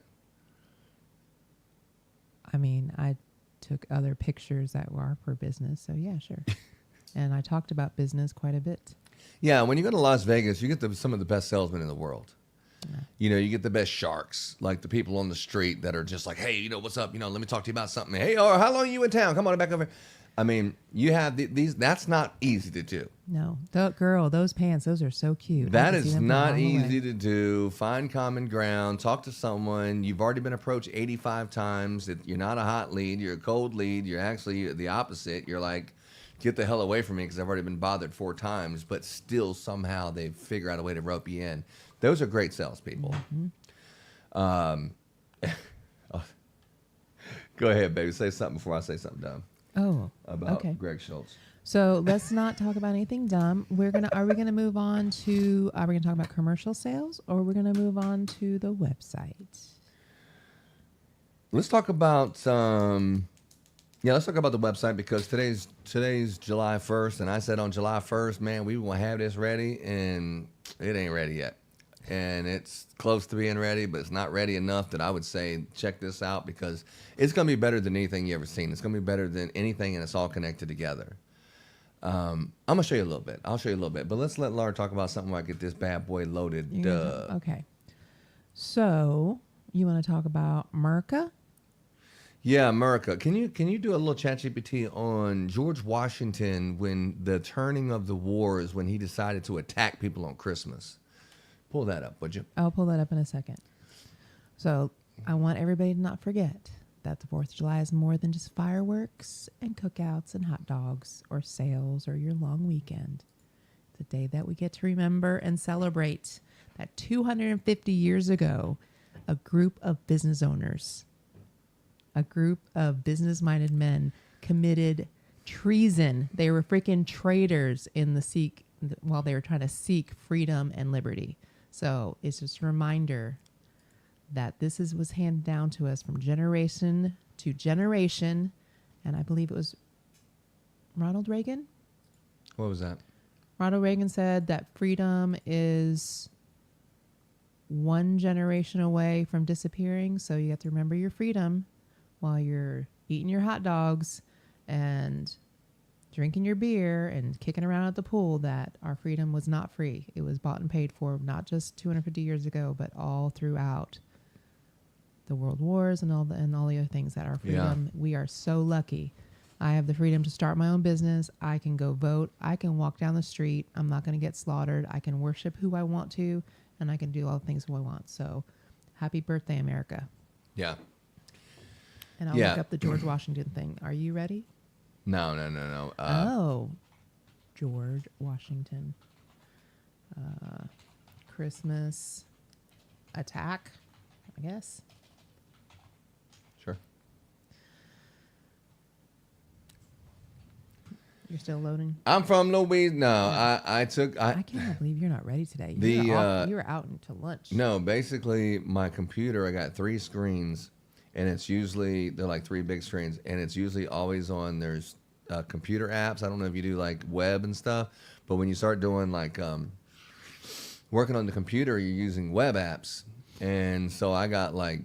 I mean, I took other pictures that were for business. So yeah, sure. And I talked about business quite a bit. Yeah, when you go to Las Vegas, you get some of the best salesmen in the world. Yeah. You get the best sharks, like the people on the street that are just like, hey, what's up? Let me talk to you about something. Hey, how long are you in town? Come on back over here. I mean, you have these. That's not easy to do. No, those pants, those are so cute. That is not easy to do. Find common ground. Talk to someone. You've already been approached 85 times. You're not a hot lead. You're a cold lead. You're actually the opposite. You're like, get the hell away from me because I've already been bothered 4 times. But still, somehow they figure out a way to rope you in. Those are great salespeople. Mm-hmm. Go ahead, baby. Say something before I say something dumb about okay. Greg Schultz. So let's not talk about anything dumb. Are we gonna move on to? Are we gonna talk about commercial sales, or we're gonna move on to the website? Let's talk about let's talk about the website, because today's July 1st, and I said on July 1st, man, we will have this ready, and it ain't ready yet. And it's close to being ready, but it's not ready enough that I would say check this out, because it's going to be better than anything you ever seen. It's going to be better than anything, and it's all connected together. I'm going to show you a little bit. I'll show you a little bit, but let's let Laura talk about something while I get this bad boy loaded. Okay. So you want to talk about Merca? Yeah, America. Can you do a little ChatGPT on George Washington when the turning of the wars, when he decided to attack people on Christmas? Pull that up, would you? I'll pull that up in a second. So I want everybody to not forget that the 4th of July is more than just fireworks and cookouts and hot dogs or sales or your long weekend. It's a day that we get to remember and celebrate that 250 years ago, a group of business owners, a group of business-minded men committed treason. They were freaking traitors while they were trying to seek freedom and liberty. So it's just a reminder that this was handed down to us from generation to generation. And I believe it was Ronald Reagan. What was that? Ronald Reagan said that freedom is one generation away from disappearing. So you have to remember your freedom while you're eating your hot dogs and drinking your beer and kicking around at the pool, that our freedom was not free. It was bought and paid for, not just 250 years ago, but all throughout the world wars and all the other things that our freedom. Yeah. We are so lucky. I have the freedom to start my own business. I can go vote. I can walk down the street. I'm not going to get slaughtered. I can worship who I want to, and I can do all the things who I want. So happy birthday, America. Yeah. And I'll look up the George Washington thing. Are you ready? No. George Washington. Christmas attack, I guess. Sure. You're still loading? I'm from Louisiana. No, I can't believe you're not ready today. You were out until lunch. No, basically my computer, I got 3 screens. And it's usually, they're like 3 big screens, and it's usually always on, there's computer apps. I don't know if you do like web and stuff, but when you start doing like working on the computer, you're using web apps. And so I got like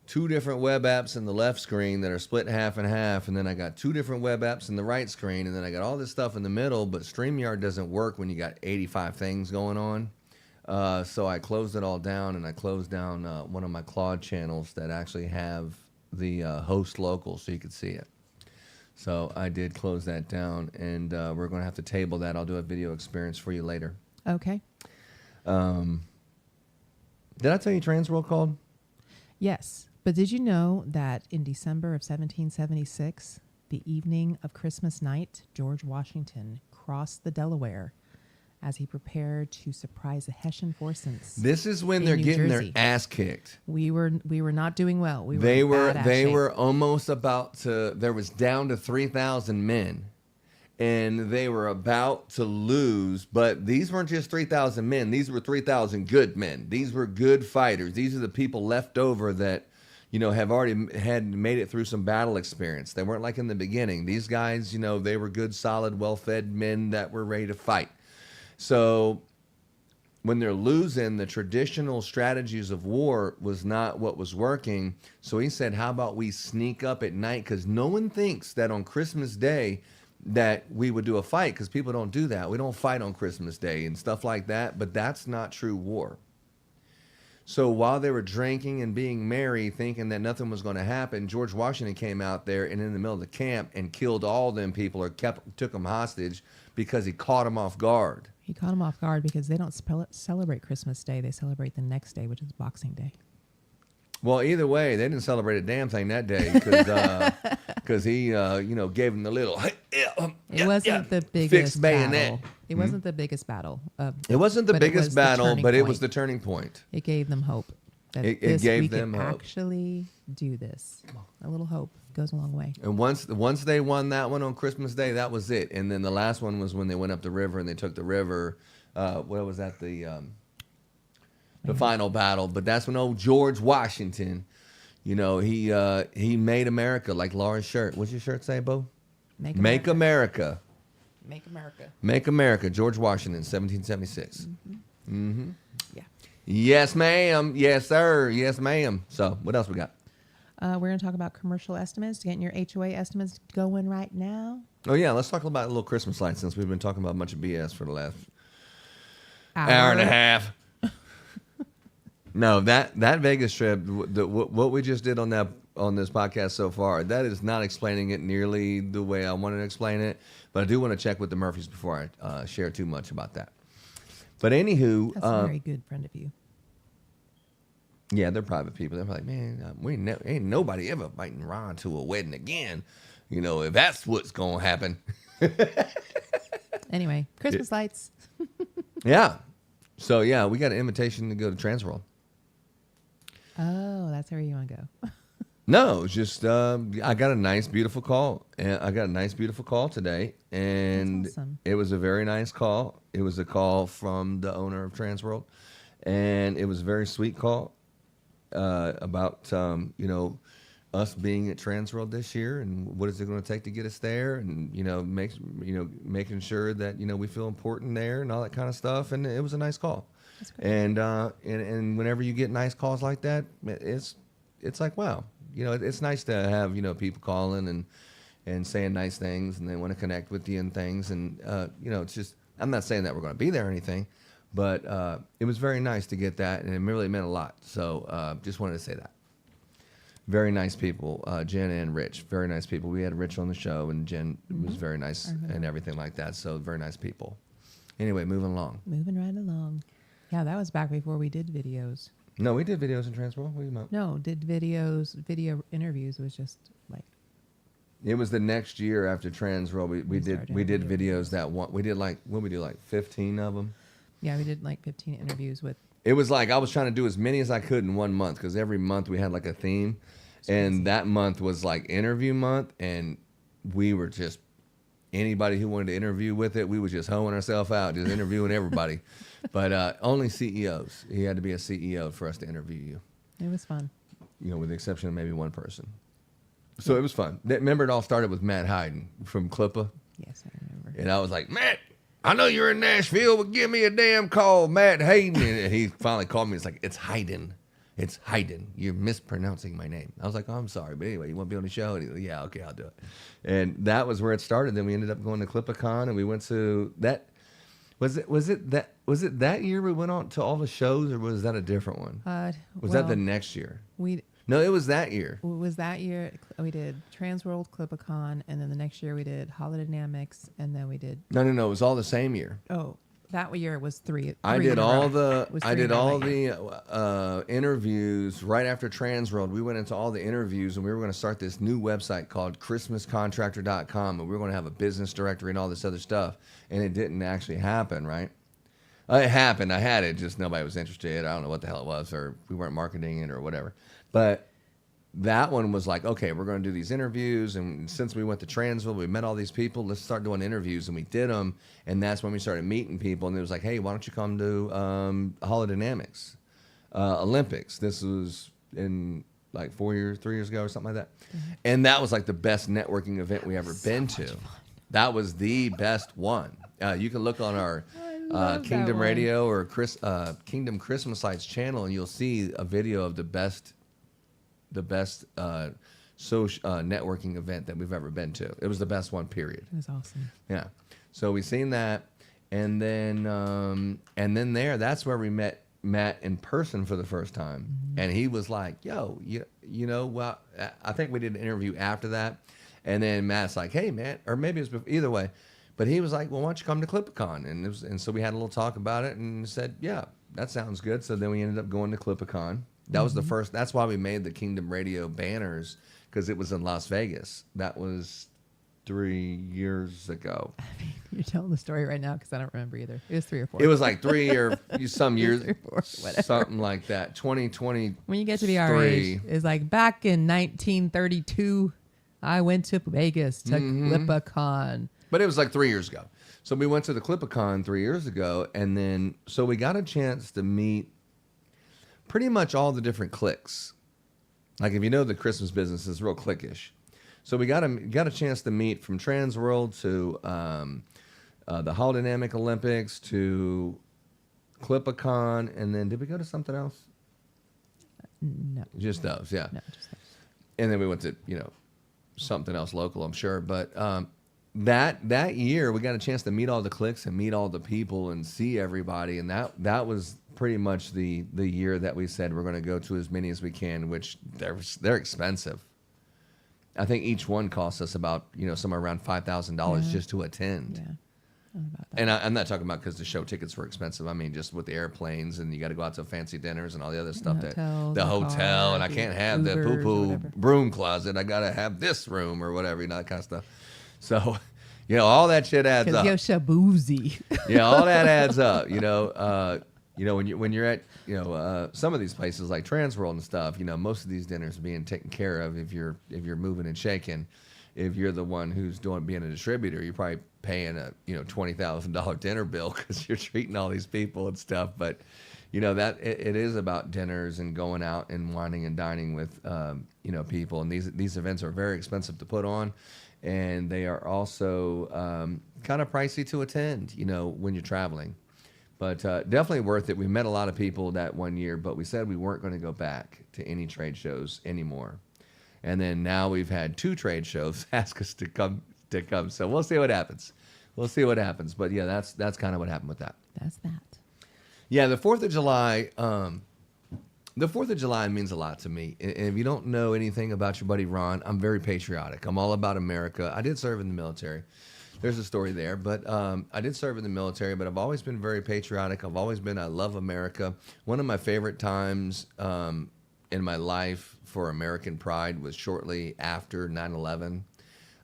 2 different web apps in the left screen that are split half and half, and then I got 2 different web apps in the right screen, and then I got all this stuff in the middle, but StreamYard doesn't work when you got 85 things going on. So I closed it all down, and I closed down one of my Claude channels that actually have the host local so you could see it. So I did close that down, and we're going to have to table that. I'll do a video experience for you later. Okay. Did I tell you Transworld called? Yes. But did you know that in December of 1776, the evening of Christmas night, George Washington crossed the Delaware as he prepared to surprise the Hessian forces. This is when they're getting their ass kicked. We were not doing well. They were almost about to. There was down to 3,000 men, and they were about to lose. But these weren't just 3,000 men. These were 3,000 good men. These were good fighters. These are the people left over that, have already had made it through some battle experience. They weren't like in the beginning. These guys, they were good, solid, well-fed men that were ready to fight. So when they're losing, the traditional strategies of war was not what was working. So he said, how about we sneak up at night? Because no one thinks that on Christmas Day that we would do a fight, because people don't do that. We don't fight on Christmas Day and stuff like that. But that's not true war. So while they were drinking and being merry, thinking that nothing was going to happen, George Washington came out there and in the middle of the camp and killed all them people or took them hostage because he caught them off guard. He caught them off guard because they don't celebrate Christmas Day. They celebrate the next day, which is Boxing Day. Well, either way, they didn't celebrate a damn thing that day because he, gave them the little. It wasn't the biggest battle. It wasn't the biggest battle. It wasn't the biggest battle, but it was the turning point. It gave them hope. That it gave them we could hope. Actually do this. A little hope goes a long way. And once they won that one on Christmas Day, that was it. And then the last one was when they went up the river and they took the river. What was that? The final battle. But that's when old George Washington, he made America, like Laura's shirt. What's your shirt say, Bo? Make America. Make America. Make America. George Washington, 1776. Mm-hmm. Yeah. Yes, ma'am. Yes, sir. Yes, ma'am. So what else we got? We're going to talk about commercial estimates, getting your HOA estimates going right now. Oh, yeah. Let's talk about a little Christmas lights since we've been talking about a bunch of BS for the last hour and a half. No, that Vegas trip, what we just did on this podcast so far, that is not explaining it nearly the way I wanted to explain it. But I do want to check with the Murphys before I share too much about that. But anywho, That's a very good friend of you. yeah, they're private people. They're like, man, ain't nobody ever inviting Ron to a wedding again. You know, if that's what's gonna happen. Anyway, Christmas lights. Yeah. So yeah, we got an invitation to go to Transworld. Oh, that's where you want to go. No, it's just I got a nice, beautiful call, and I got a nice, beautiful call today, and That's awesome. it was a very nice call. It was a call from the owner of Transworld, and it was a very sweet call about you know, us being at Transworld this year, and what is it going to take to get us there, and you know, making sure that you know we feel important there, and all that kind of stuff. And it was a nice call. That's great. And whenever you get nice calls like that, it's like, wow, you know, it's nice to have, you know, people calling and saying nice things, and they want to connect with you and things. And, you know, it's just, I'm not saying that we're going to be there or anything, but it was very nice to get that, and it really meant a lot. So just wanted to say that. Very nice people, Jen and Rich, very nice people. We had Rich on the show, and Jen was very nice and everything like that. So very nice people. Anyway, moving along. Moving right along. Yeah, that was back before we did videos. No, we did videos in Transworld. What are you about? No, did video interviews. It was just like It was the next year after Transworld. We did started videos videos. that one. We did like, what we do, like 15 of them. yeah, we did like 15 interviews with. It was like I was trying to do as many as I could in 1 month, because every month we had like a theme, and that month was like interview month, and we were just anybody who wanted to interview with it, we was just hoeing ourselves out, just interviewing everybody. But only CEOs. He had to be a CEO for us to interview you. It was fun. You know, with the exception of maybe one person. So it was fun. Remember, it all started with Matt Hayden from Clippa. Yes, I remember. And I was like, Matt, I know you're in Nashville, but give me a damn call, Matt Hayden. And he finally called me. It's like, it's Hayden. It's Hayden. You're mispronouncing my name. I was like, oh, I'm sorry. But anyway, you want to be on the show? And he was like, yeah, okay, I'll do it. And that was where it started. Then we ended up going to ClippaCon, and we went to that. Was it that year we went on to all the shows, or was that a different one? Was that the next year? No, it was that year. It was that year we did Transworld, ClippaCon, and then the next year we did Holodynamics, and then we did. No, it was all the same year. Oh, that year was three. I did all the the interviews right after Transworld. We went into all the interviews, and we were going to start this new website called ChristmasContractor.com, and we were going to have a business directory and all this other stuff. And it didn't actually happen, right? It happened. I had it, just nobody was interested. I don't know what the hell it was, or we weren't marketing it or whatever. But that one was like, okay, we're going to do these interviews. And since we went to Transville, we met all these people. Let's start doing interviews. And we did them. And that's when we started meeting people. And it was like, hey, why don't you come to Holodynamics Olympics? This was in like 3 years ago or something like that. Mm-hmm. And that was like the best networking event we ever been to. That was the best one. You can look on our Kingdom Radio or Kingdom Christmas Lights channel, and you'll see a video of the best social networking event that we've ever been to. It was the best one, period. It was awesome. Yeah. So we seen that, and then that's where we met Matt in person for the first time, and he was like, "Yo, you know, well, I think we did an interview after that." And then Matt's like, hey, Matt, or maybe it was either way. But he was like, well, why don't you come to ClippaCon? And so we had a little talk about it and said, yeah, that sounds good. So then we ended up going to ClippaCon. That was the first. That's why we made the Kingdom Radio banners, because it was in Las Vegas. That was 3 years ago. I mean, you're telling the story right now because I don't remember either. It was 3 or 4. It was like 3 or some years, 3 or 4, whatever. something like that. 2020. When you get to be our age, it's like back in 1932. I went to Vegas to ClippaCon. But it was like 3 years ago. So we went to the ClippaCon 3 years ago, and then so we got a chance to meet pretty much all the different cliques. Like, if you know the Christmas business is real cliquish. So we got a chance to meet from Transworld to the Holodynamic Olympics to ClippaCon, and then did we go to something else? No. Just those, yeah. No, just those. And then we went to, something else local, I'm sure. But that year, we got a chance to meet all the cliques and meet all the people and see everybody. And that was pretty much the year that we said we're going to go to as many as we can, which they're expensive. I think each one costs us about, somewhere around $5,000 just to attend. Yeah. And I'm not talking about because the show tickets were expensive. I mean, just with the airplanes and you got to go out to fancy dinners and all the other stuff. Hotels, The the hotel, car, and I the can't have the Ubers or poo-poo whatever. broom closet. I got to have this room or whatever, that kind of stuff. So, all that shit adds up. Because you're shaboozy. Yeah, all that adds up. When you're at some of these places like Transworld and stuff, most of these dinners are being taken care of if you're moving and shaking. If you're the one who's being a distributor, you're probably paying a $20,000 dinner bill because you're treating all these people and stuff. But that it is about dinners and going out and wining and dining with people. And these events are very expensive to put on, and they are also kind of pricey to attend. When you're traveling. But definitely worth it. We met a lot of people that one year, but we said we weren't going to go back to any trade shows anymore. And then now we've had 2 trade shows ask us to come. So we'll see what happens. But yeah, that's kind of what happened with that. That's that. Yeah, the 4th of July. The 4th of July means a lot to me. And if you don't know anything about your buddy Ron, I'm very patriotic. I'm all about America. I did serve in the military. There's a story there, but I did serve in the military, but I've always been very patriotic. I love America. One of my favorite times in my life for American pride was shortly after 9/11.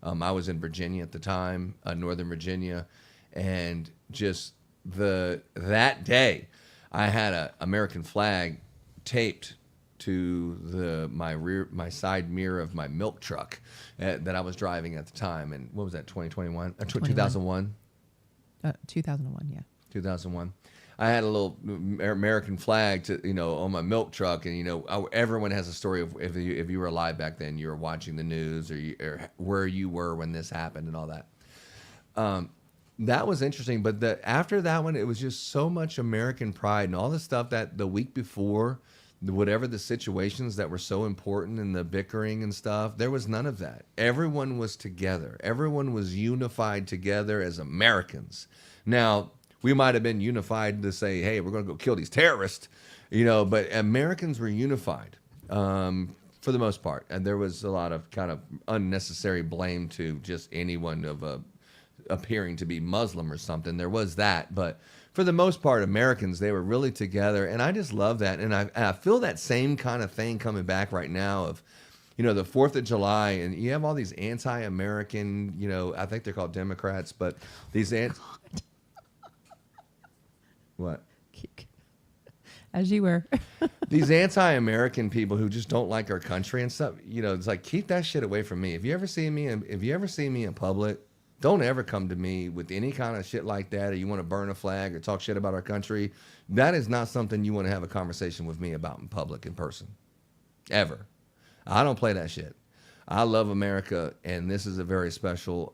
I was in Virginia at the time, Northern Virginia, and just that day, I had an American flag taped to my side mirror of my milk truck that I was driving at the time. And what was that, 2021? 2001? 2001, yeah. 2001. I had a little American flag on my milk truck, and everyone has a story of if you were alive back then, you were watching the news or where you were when this happened and all that. That was interesting, but after that one, it was just so much American pride and all the stuff that the week before, whatever the situations that were so important and the bickering and stuff, there was none of that. Everyone was together. Everyone was unified together as Americans. Now, we might have been unified to say, hey, we're going to go kill these terrorists, but Americans were unified for the most part. And there was a lot of kind of unnecessary blame to just anyone appearing to be Muslim or something. There was that, but for the most part, Americans, they were really together, and I just love that. And I feel that same kind of thing coming back right now of, the 4th of July, and you have all these anti-American, I think they're called Democrats, but these What? As you were. These anti-American people who just don't like our country and stuff, it's like, keep that shit away from me. If you ever see me in public, don't ever come to me with any kind of shit like that, or you want to burn a flag or talk shit about our country. That is not something you want to have a conversation with me about in public, in person. Ever. I don't play that shit. I love America, and this is a very special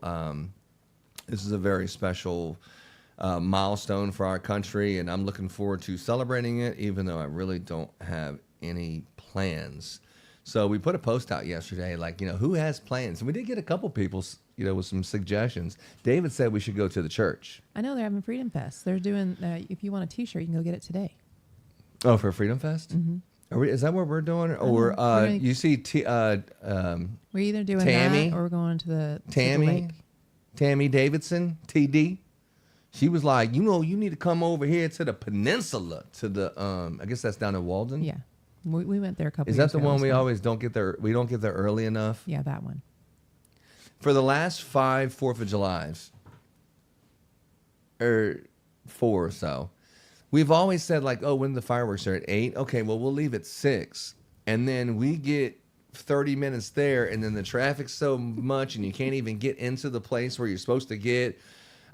milestone for our country, and I'm looking forward to celebrating it, even though I really don't have any plans. So we put a post out yesterday, like, who has plans? And we did get a couple people, with some suggestions. David said we should go to the church. I know they're having Freedom Fest. They're doing, if you want a T-shirt, you can go get it today. Oh, for Freedom Fest? Mm-hmm. Is that what we're doing? Or you see we're either doing Tammy, that or we're going to the lake. Tammy Davidson, TD. She was like, you need to come over here to the peninsula, to the, I guess that's down in Walden. Yeah. We went there a couple years ago. Is that the one we always don't get there? We don't get there early enough? Yeah, that one. For the last 5 4th of Julys, or 4 or so, we've always said, like, oh, when the fireworks are at 8, okay, well, we'll leave at 6. And then we get 30 minutes there, and then the traffic's so much, and you can't even get into the place where you're supposed to get.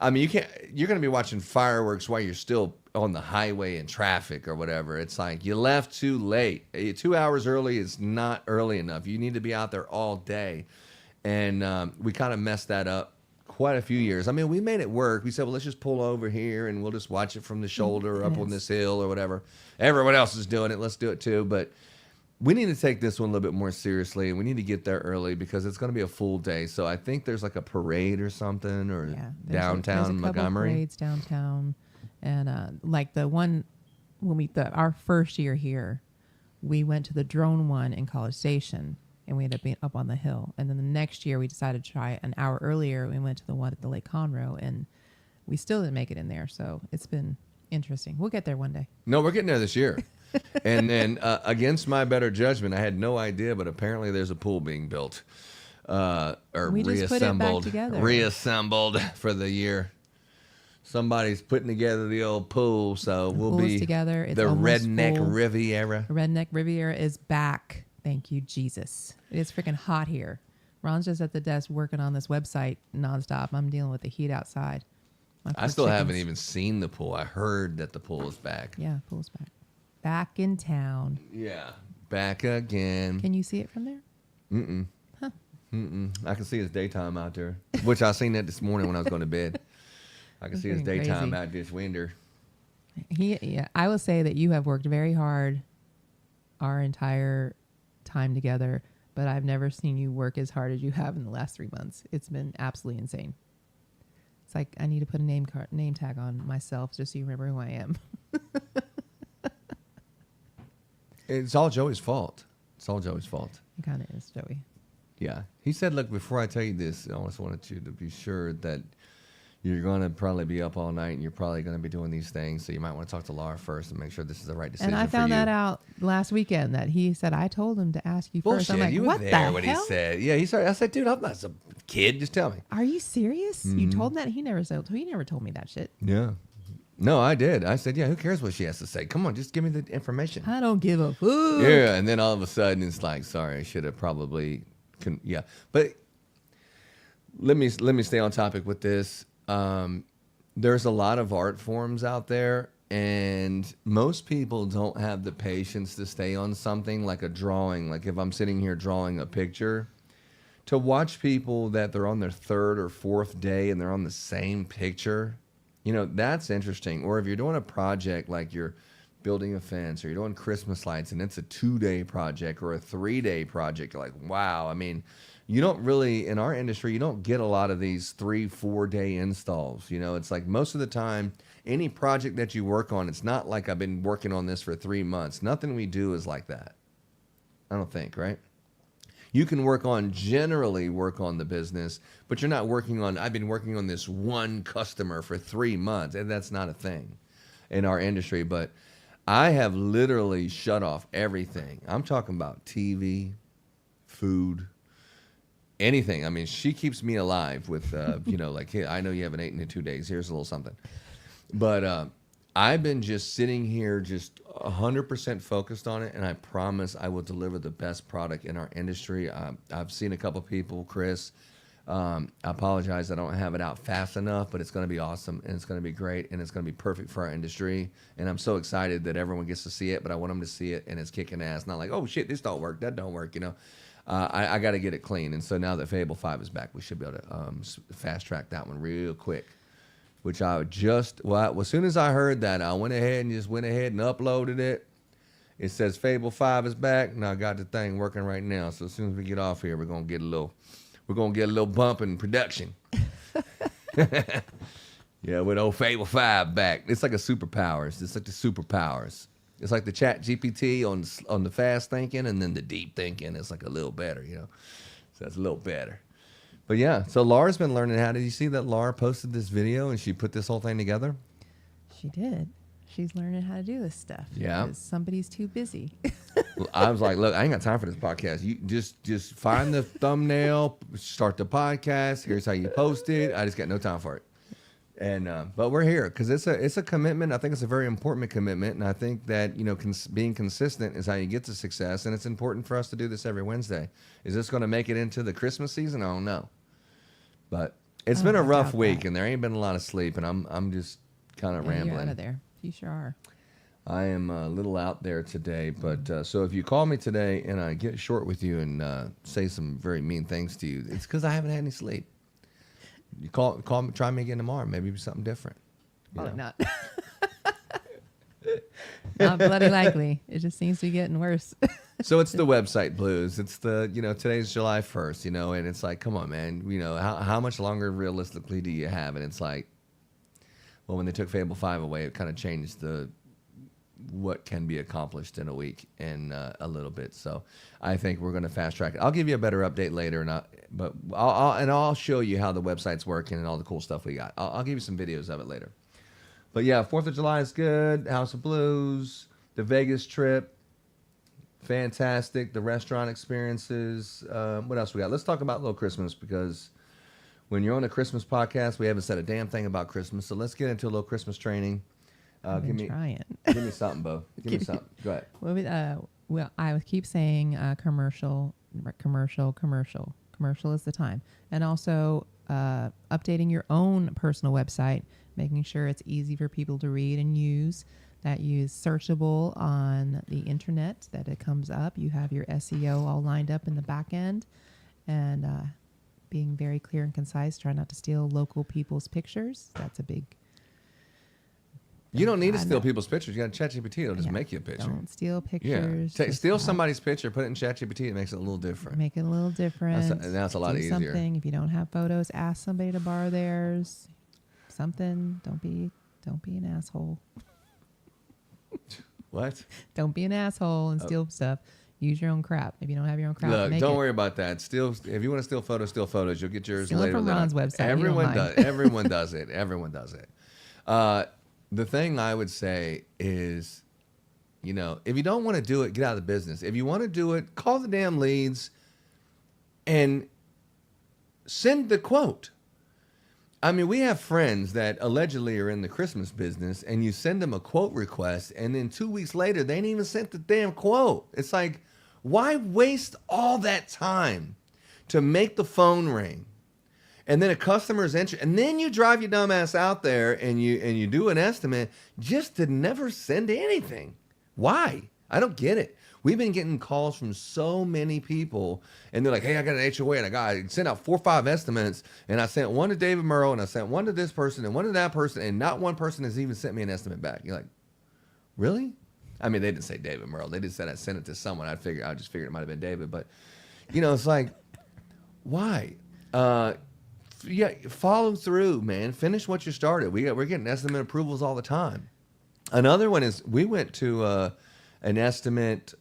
I mean, you're going to be watching fireworks while you're still on the highway in traffic or whatever. It's like you left too late. 2 hours early is not early enough. You need to be out there all day. And we kind of messed that up quite a few years. I mean, we made it work. We said, well, let's just pull over here and we'll just watch it from the shoulder or up on this hill or whatever. Everyone else is doing it. Let's do it too. But we need to take this one a little bit more seriously, and we need to get there early because it's going to be a full day. So I think there's like a parade or something, or downtown there's a Montgomery. Parades downtown, and like the one when our first year here, we went to the drone one in College Station, and we ended up being up on the hill. And then the next year, we decided to try an hour earlier. We went to the one at the Lake Conroe, and we still didn't make it in there. So it's been interesting. We'll get there one day. No, we're getting there this year. And then against my better judgment, I had no idea, but apparently there's a pool being built or We just put it back reassembled, together. reassembled for the year. Somebody's putting together the old pool, so we'll pool's be together. It's the almost Redneck full. Riviera. Redneck Riviera is back. Thank you, Jesus. It is freaking hot here. Ron's just at the desk working on this website nonstop. I'm dealing with the heat outside. My I poor still haven't chickens. even seen the pool. I heard that the pool is back. Yeah, pool's back. Back in town. Yeah, back again. Can you see it from there? I can see it's daytime out there, which I seen that this morning when I was going to bed. I can That's see it's freaking daytime crazy. out this window. Yeah, I will say that you have worked very hard our entire time together, but I've never seen you work as hard as you have in the last 3 months. It's been absolutely insane. It's like I need to put a name tag on myself just so you remember who I am. It's all Joey's fault. It's all Joey's fault. It kind of is, Joey. Yeah. He said, look, before I tell you this, I just wanted you to be sure that you're going to probably be up all night and you're probably going to be doing these things. So you might want to talk to Laura first and make sure this is the right decision And I for found you. that out last weekend that he said, I told him to ask you first. Bullshit. I'm like, You what were the there when hell? he said. Yeah, he started. I said, dude, I'm not some kid. Just tell me. Are you serious? Mm-hmm. You told him that? He never told me that shit. Yeah. No, I did. I said, yeah, who cares what she has to say? Come on, just give me the information. I don't give a fuck. Yeah, and then all of a sudden it's like, sorry, I should have probably, yeah. But let me stay on topic with this. There's a lot of art forms out there, and most people don't have the patience to stay on something like a drawing. Like if I'm sitting here drawing a picture, to watch people that they're on their third or fourth day and they're on the same picture, you know, that's interesting. Or if you're doing a project like you're building a fence or you're doing Christmas lights and it's a 2-day project or a 3-day project, you're like, wow. I mean, you don't really, in our industry, you don't get a lot of these 3-4 day installs. You know, it's like most of the time, any project that you work on, it's not like I've been working on this for 3 months. Nothing we do is like that. I don't think, right? You can generally work on the business, but you're not working on, I've been working on this one customer for 3 months, and that's not a thing in our industry. But I have literally shut off everything. I'm talking about TV, food, anything. I mean, she keeps me alive with, you know, like, hey, I know you haven't eaten in 2 days. Here's a little something. But I've been just sitting here just 100% focused on it, and I promise I will deliver the best product in our industry. I've seen a couple people, Chris. I apologize I don't have it out fast enough, but it's going to be awesome, and it's going to be great, and it's going to be perfect for our industry. And I'm so excited that everyone gets to see it, but I want them to see it, and it's kicking ass. Not like, oh, shit, this don't work, that don't work, you know. I got to get it clean. And so now that Fable 5 is back, we should be able to fast track that one real quick. Which I as soon as I heard that, I went ahead and uploaded it. It says Fable 5 is back, and I got the thing working right now. So as soon as we get off here, we're gonna get a little bump in production. Yeah, with old Fable 5 back. It's like a superpowers. It's like the superpowers. It's like the Chat GPT on the fast thinking, and then the deep thinking is like a little better, you know. So that's a little better. But yeah, so Laura's been learning how. Did you see that Laura posted this video and she put this whole thing together? She did. She's learning how to do this stuff. Yeah. Because somebody's too busy. I was like, look, I ain't got time for this podcast. You just find the thumbnail, start the podcast. Here's how you post it. I just got no time for it. And but we're here because it's a commitment. I think it's a very important commitment, and I think that, you know, being consistent is how you get to success. And it's important for us to do this every Wednesday. Is this going to make it into the Christmas season? I don't know, but it's been a rough week, and there ain't been a lot of sleep, and I'm just kind of rambling. You're out of there. You sure are. I am a little out there today, but so if you call me today and I get short with you and say some very mean things to you, it's because I haven't had any sleep. You call me, try me again tomorrow. Maybe it'll be something different. Probably not. Not bloody likely. It just seems to be getting worse. So it's the website blues. It's the, you know, today's July 1st, you know, and it's like, come on, man. You know, how much longer realistically do you have? And it's like, well, when they took Fable 5 away, it kind of changed what can be accomplished in a week and a little bit. So I think we're going to fast track it. I'll give you a better update later, But I'll show you how the website's working and all the cool stuff we got. I'll give you some videos of it later. But yeah, 4th of July is good. House of Blues, the Vegas trip, fantastic. The restaurant experiences. What else we got? Let's talk about Little Christmas, because when you're on a Christmas podcast, we haven't said a damn thing about Christmas. So let's get into a little Christmas training. Give me something, Bo. Give me something. Go ahead. Well, I would keep saying commercial. Commercial is the time. And also updating your own personal website, making sure it's easy for people to read and use, that you is searchable on the internet, that it comes up. You have your SEO all lined up in the back end, and being very clear and concise. Try not to steal local people's pictures. That's a big... You don't need to steal people's pictures. You got ChatGPT. It'll just make you a picture. Don't steal pictures. Yeah. Steal somebody's picture, put it in ChatGPT. It makes it a little different. Make it a little different. That's a lot easier. Something. If you don't have photos, ask somebody to borrow theirs. Something. Don't be an asshole. What? Don't be an asshole and steal stuff. Use your own crap. If you don't have your own crap, look, don't worry about that. If you want to steal photos, steal photos. You'll get yours steal later. From Ron's website. Everyone does. Everyone does it. Everyone does it. The thing I would say is, if you don't want to do it, get out of the business. If you want to do it, call the damn leads and send the quote. I mean, we have friends that allegedly are in the Christmas business, and you send them a quote request, and then 2 weeks later, they ain't even sent the damn quote. It's like, why waste all that time to make the phone ring? And then a customer's interested, and then you drive your dumb ass out there and you do an estimate just to never send anything. Why? I don't get it. We've been getting calls from so many people, and they're like, hey, I got an HOA, and I sent out 4 or 5 estimates, and I sent one to David Merle, and I sent one to this person, and one to that person, and not one person has even sent me an estimate back. You're like, really? I mean, they didn't say David Merle. They just said I sent it to someone. I just figured it might have been David. But, it's like, why? Yeah, follow through, man. Finish what you started. We're getting estimate approvals all the time. Another one is we went to an estimate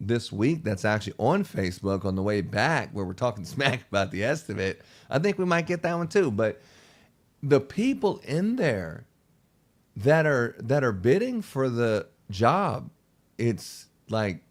this week that's actually on Facebook on the way back, where we're talking smack about the estimate. I think we might get that one too. But the people in there that are bidding for the job, it's like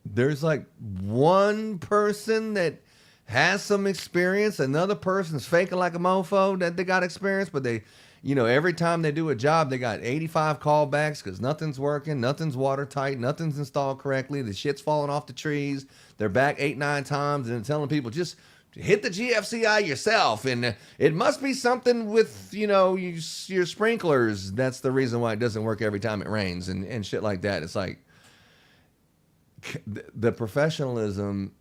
there's like one person that has some experience, another person's faking like a mofo that they got experience, but they, every time they do a job, they got 85 callbacks because nothing's working, nothing's watertight, nothing's installed correctly, the shit's falling off the trees, they're back 8-9 times, and telling people just hit the GFCI yourself, and it must be something with, your sprinklers. That's the reason why it doesn't work every time it rains, and shit like that. It's like the professionalism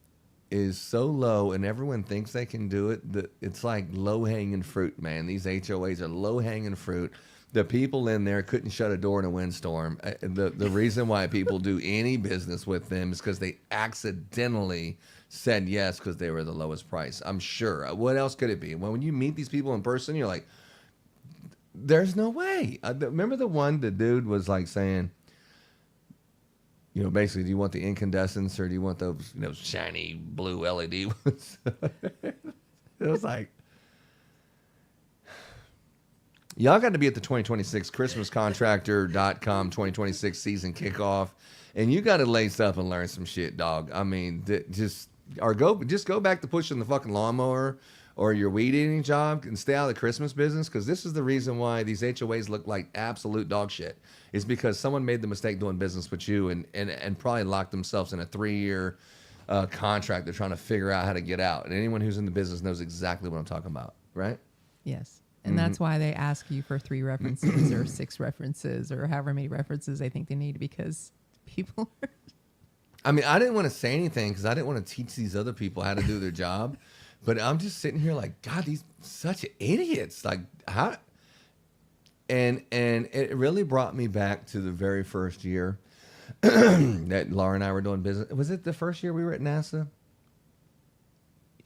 is so low, and everyone thinks they can do it. It's like low-hanging fruit, man. These HOAs are low-hanging fruit. The people in there couldn't shut a door in a windstorm. The reason why people do any business with them is because they accidentally said yes because they were the lowest price. I'm sure. What else could it be? When you meet these people in person, you're like, there's no way. Remember the dude was like saying, basically, do you want the incandescents or do you want those, shiny blue LED ones? It was like, y'all got to be at the 2026 ChristmasContractor.com 2026 season kickoff, and you got to lace up and learn some shit, dog. I mean, just go back to pushing the fucking lawnmower or your weed eating job and stay out of the Christmas business, because this is the reason why these HOAs look like absolute dog shit. Is because someone made the mistake doing business with you and probably locked themselves in a 3-year contract. They're trying to figure out how to get out. And anyone who's in the business knows exactly what I'm talking about, right? Yes. And that's why they ask you for 3 references or 6 references or however many references they think they need, because people are... I mean, I didn't want to say anything because I didn't want to teach these other people how to do their job. But I'm just sitting here like, God, these such idiots. Like, how... And it really brought me back to the very first year that Laura and I were doing business. Was it the first year we were at NASA?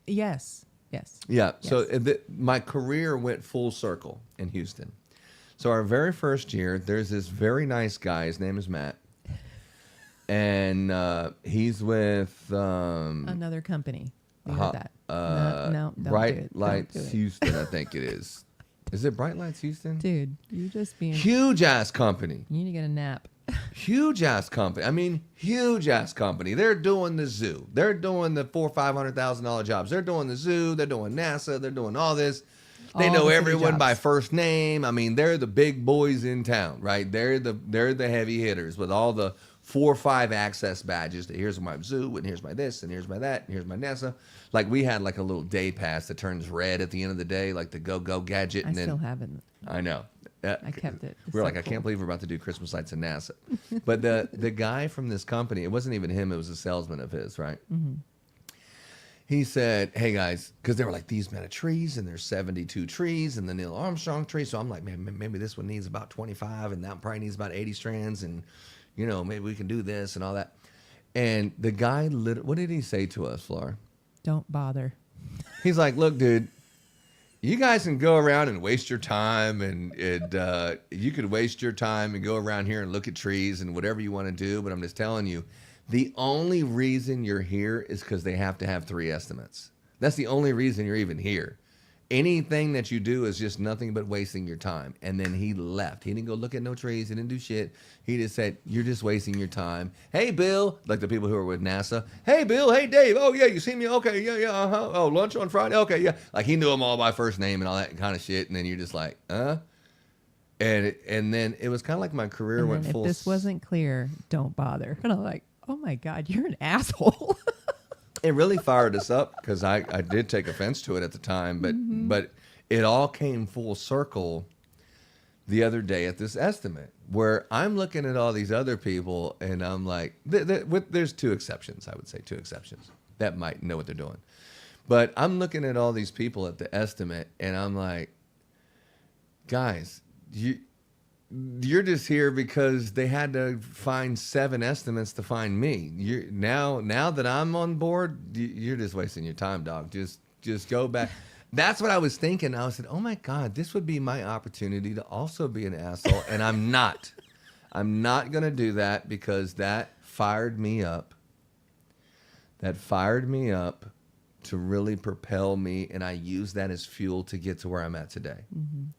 Yes. Yeah. Yes. So my career went full circle in Houston. So our very first year, there's this very nice guy. His name is Matt. And he's with... another company. You heard that. No, don't do Bright it. Don't Lights do it. Houston, I think it is. Is it Bright Lights Houston? Dude, you just being. Huge ass company. You need to get a nap. Huge ass company. I mean, huge ass company. They're doing the zoo. They're doing the $400,000 or $500,000 jobs. They're doing the zoo. They're doing NASA. They're doing all this. They All know the city everyone by jobs. first name. I mean, they're the big boys in town, right? They're the heavy hitters with all the 4 or 5 access badges. Here's my zoo, and here's my this, and here's my that, and here's my NASA. Like we had like a little day pass that turns red at the end of the day, like the go gadget. I And still then haven't. I know. I kept it. It's We're so like, I cool. can't believe we're about to do Christmas lights in NASA. But the guy from this company, it wasn't even him, it was a salesman of his, right? Mm-hmm. He said, hey guys, because they were like these amount of trees, and there's 72 trees, and the Neil Armstrong tree. So I'm like, man, maybe this one needs about 25, and that one probably needs about 80 strands, and maybe we can do this and all that. And the guy, what did he say to us, Flora? Don't bother. He's like, look, dude, you guys can go around and waste your time, and you could waste your time and go around here and look at trees and whatever you want to do. But I'm just telling you, the only reason you're here is because they have to have 3 estimates. That's the only reason you're even here. Anything that you do is just nothing but wasting your time. And then he left. He didn't go look at no trees. He didn't do shit. He just said, you're just wasting your time. Hey, Bill, like the people who are with NASA. Hey, Bill. Hey, Dave. Oh, yeah, you see me? Okay, yeah, uh-huh. Oh, lunch on Friday? Okay, yeah. Like he knew them all by first name and all that kind of shit. And then you're just like, And then it was kind of like my career And went then full. if this wasn't clear, don't bother. And I'm like, oh my God, you're an asshole. It really fired us up because I did take offense to it at the time, but it all came full circle the other day at this estimate where I'm looking at all these other people and I'm like, there's 2 exceptions, I would say 2 exceptions that might know what they're doing. But I'm looking at all these people at the estimate and I'm like, guys, you're just here because they had to find 7 estimates to find me. Now that I'm on board, you're just wasting your time, dog. Just go back. That's what I was thinking. I said, oh my God, this would be my opportunity to also be an asshole. And I'm not. I'm not going to do that because that fired me up. That fired me up to really propel me. And I use that as fuel to get to where I'm at today.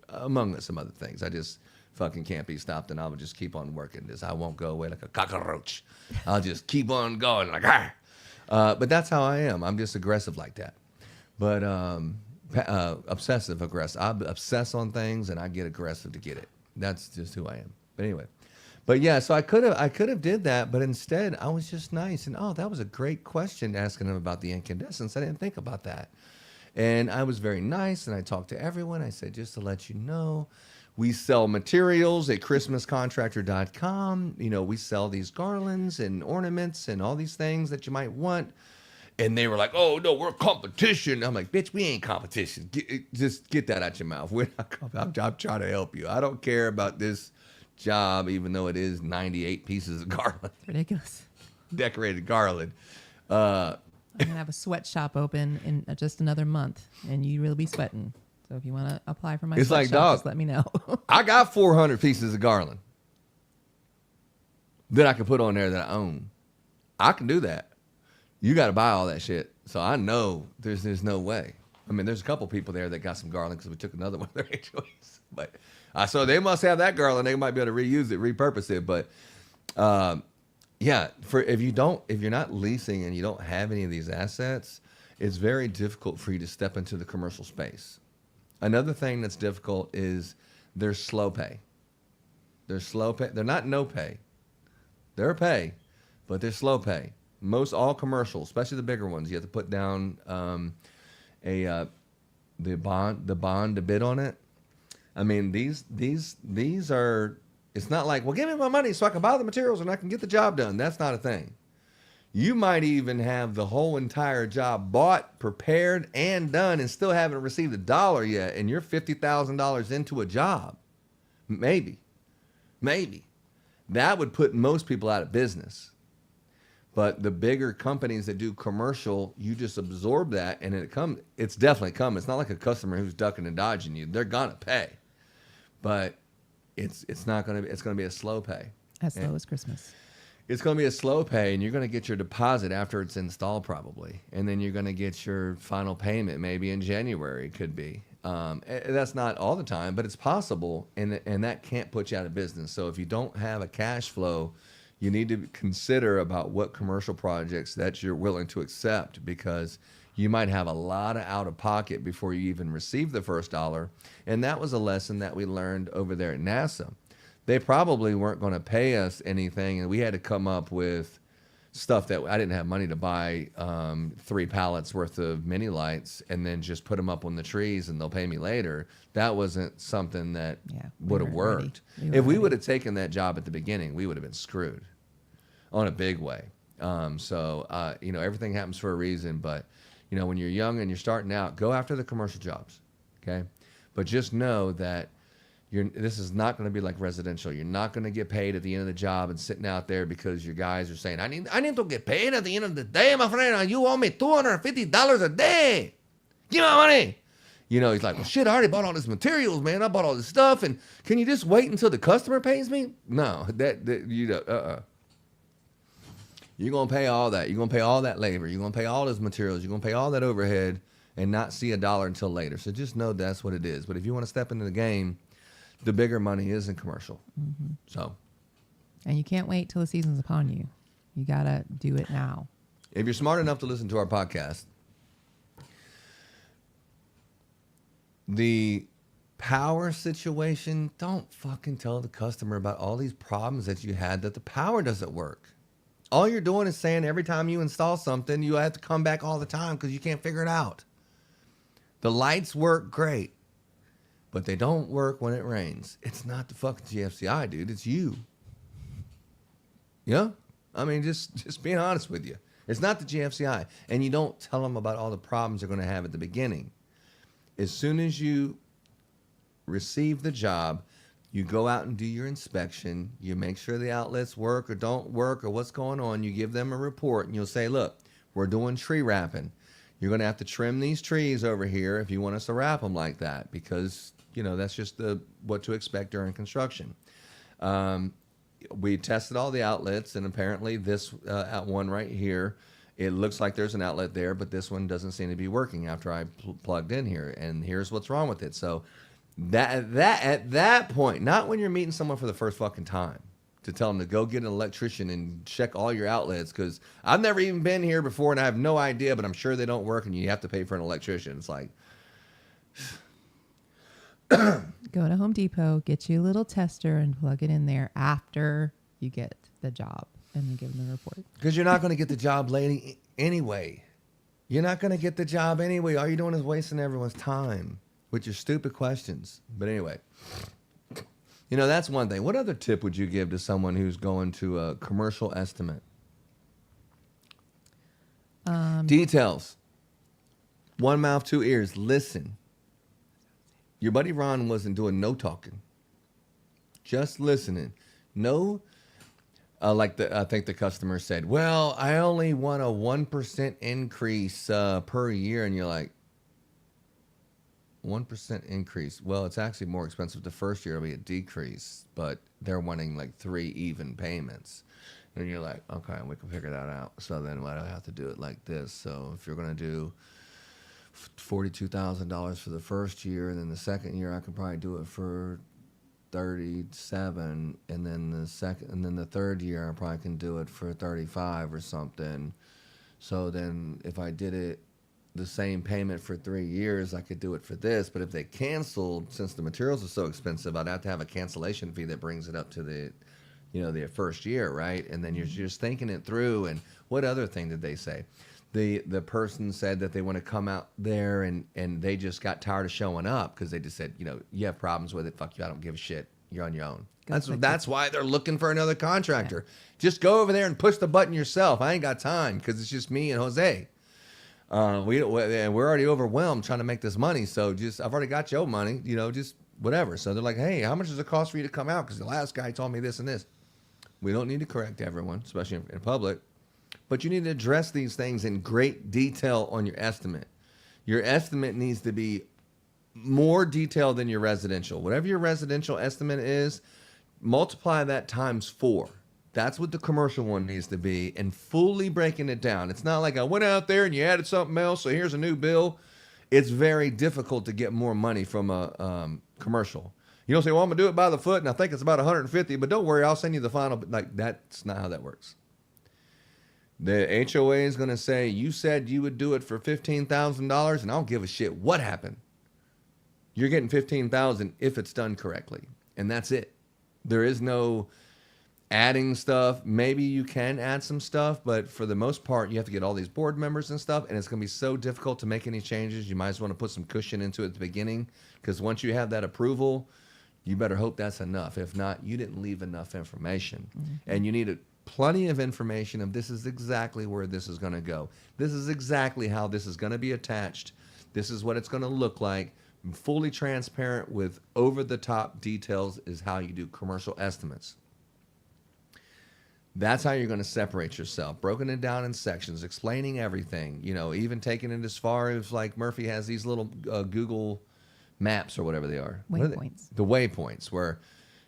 Among some other things. I just fucking can't be stopped, and I will just keep on working this. I won't go away like a cockroach. I'll just keep on going like, but that's how I am. I'm just aggressive like that. But obsessive aggressive. I obsess on things, and I get aggressive to get it. That's just who I am. But anyway, but yeah, so I could have did that, but instead I was just nice. And that was a great question asking him about the incandescents. I didn't think about that. And I was very nice, and I talked to everyone. I said, just to let you know, we sell materials at ChristmasContractor.com. We sell these garlands and ornaments and all these things that you might want. And they were like, oh, no, we're competition. I'm like, bitch, we ain't competition. Just get that out your mouth. We're not I'm trying to help you. I don't care about this job, even though it is 98 pieces of garland. Ridiculous. Decorated garland. I'm going to have a sweatshop open in just another month, and you will be sweating. So if you want to apply for my It's like, sweatshop, dog, just let me know. I got 400 pieces of garland that I can put on there that I own. I can do that. You got to buy all that shit. So I know there's no way. I mean, there's a couple people there that got some garland because we took another one of their HOAs. But so they must have that garland. They might be able to reuse it, repurpose it. But yeah, if you're not leasing and you don't have any of these assets, it's very difficult for you to step into the commercial space. Another thing that's difficult is there's slow pay. There's slow pay. They're not no pay. They're pay, but they're slow pay. All commercials, especially the bigger ones, you have to put down the bond to bid on it. I mean, these are. It's not like, well, give me my money so I can buy the materials and I can get the job done. That's not a thing. You might even have the whole entire job bought, prepared, and done and still haven't received $1 yet, and you're $50,000 into a job. Maybe. That would put most people out of business. But the bigger companies that do commercial, you just absorb that, and it's definitely coming. It's not like a customer who's ducking and dodging you. They're going to pay. But it's not going to be, it's going to be a slow pay. As slow as Christmas. it's going to be a slow pay, and you're going to get your deposit after it's installed probably. And then you're going to get your final payment maybe in January, could be. That's not all the time, but it's possible, and that can't put you out of business. So if you don't have a cash flow, you need to consider about what commercial projects that you're willing to accept, because you might have a lot of out of pocket before you even receive the first dollar. And that was a lesson that we learned over there at NASA. They probably weren't going to pay us anything, and we had to come up with stuff that I didn't have money to buy 3 pallets worth of mini lights and then just put them up on the trees and they'll pay me later. That wasn't something that would have worked. If we would have taken that job at the beginning, we would have been screwed on a big way. Everything happens for a reason, but when you're young and you're starting out, go after the commercial jobs, okay? But just know that this is not going to be like residential. You're not going to get paid at the end of the job and sitting out there because your guys are saying, I need to get paid at the end of the day, my friend. You owe me $250 a day. Give me my money. He's like, well, shit, I already bought all this materials, man. I bought all this stuff, and can you just wait until the customer pays me? No, You're going to pay all that. You're going to pay all that labor. You're going to pay all those materials. You're going to pay all that overhead and not see a dollar until later. So just know that's what it is. But if you want to step into the game, the bigger money is in commercial. Mm-hmm. So, and you can't wait till the season's upon you. You got to do it now. If you're smart enough to listen to our podcast, the power situation, don't fucking tell the customer about all these problems that you had that the power doesn't work. All you're doing is saying every time you install something, you have to come back all the time because you can't figure it out. The lights work great, but they don't work when it rains. It's not the fucking GFCI, dude. It's you. I mean, just being honest with you. It's not the GFCI. And you don't tell them about all the problems they're going to have at the beginning. As soon as you receive the job, you go out and do your inspection. You make sure the outlets work or don't work or what's going on. You give them a report, and you'll say, look, we're doing tree wrapping. You're going to have to trim these trees over here if you want us to wrap them like that, because that's just what to expect during construction. We tested all the outlets, and apparently this one right here, it looks like there's an outlet there, but this one doesn't seem to be working after I plugged in here, and here's what's wrong with it. So that at that point, not when you're meeting someone for the first fucking time, to tell them to go get an electrician and check all your outlets, because I've never even been here before and I have no idea, but I'm sure they don't work and you have to pay for an electrician. It's like, go to Home Depot, get you a little tester and plug it in there after you get the job, and then give them the report. Because you're not going to get the job lady anyway. You're not going to get the job anyway. All you're doing is wasting everyone's time with your stupid questions. But anyway, that's one thing. What other tip would you give to someone who's going to a commercial estimate? Details. One mouth, two ears. Listen. Your buddy Ron wasn't doing no talking. Just listening. No, I think the customer said, well, I only want a 1% increase per year. And you're like, 1% increase. Well, it's actually more expensive the first year. It'll be a decrease, but they're wanting like 3 even payments. And you're like, okay, we can figure that out. So then why do I have to do it like this? So if you're going to do $42,000 for the first year, and then the second year I could probably do it for 37, and then the third year I probably can do it for 35 or something. So then if I did it the same payment for 3 years, I could do it for this. But if they canceled, since the materials are so expensive, I'd have to have a cancellation fee that brings it up to the first year, right? And then you're just thinking it through. And what other thing did they say? The person said that they want to come out there and they just got tired of showing up because they just said, you have problems with it. Fuck you. I don't give a shit. You're on your own. That's why they're looking for another contractor. Yeah. Just go over there and push the button yourself. I ain't got time because it's just me and Jose. We're already overwhelmed trying to make this money. So I've already got your money, just whatever. So they're like, hey, how much does it cost for you to come out? Because the last guy told me this and this. We don't need to correct everyone, especially in public. But you need to address these things in great detail on your estimate. Your estimate needs to be more detailed than your residential. Whatever your residential estimate is, multiply that times 4. That's what the commercial one needs to be, and fully breaking it down. It's not like I went out there and you added something else, so here's a new bill. It's very difficult to get more money from a commercial. You don't say, well, I'm going to do it by the foot, and I think it's about 150, but don't worry, I'll send you the final. Like, that's not how that works. The HOA is going to say, you said you would do it for $15,000, and I don't give a shit what happened. You're getting $15,000 if it's done correctly, and that's it. There is no adding stuff. Maybe you can add some stuff, but for the most part, you have to get all these board members and stuff, and it's going to be so difficult to make any changes. You might as well want to put some cushion into it at the beginning, because once you have that approval, you better hope that's enough. If not, you didn't leave enough information. And you need plenty of information of this is exactly where this is going to go. This is exactly how this is going to be attached. This is what it's going to look like. Fully transparent with over-the-top details is how you do commercial estimates. That's how you're going to separate yourself. Broken it down in sections, explaining everything. You know, even taking it as far as like Murphy has these little Google Maps or whatever they are. Waypoints. The waypoints, where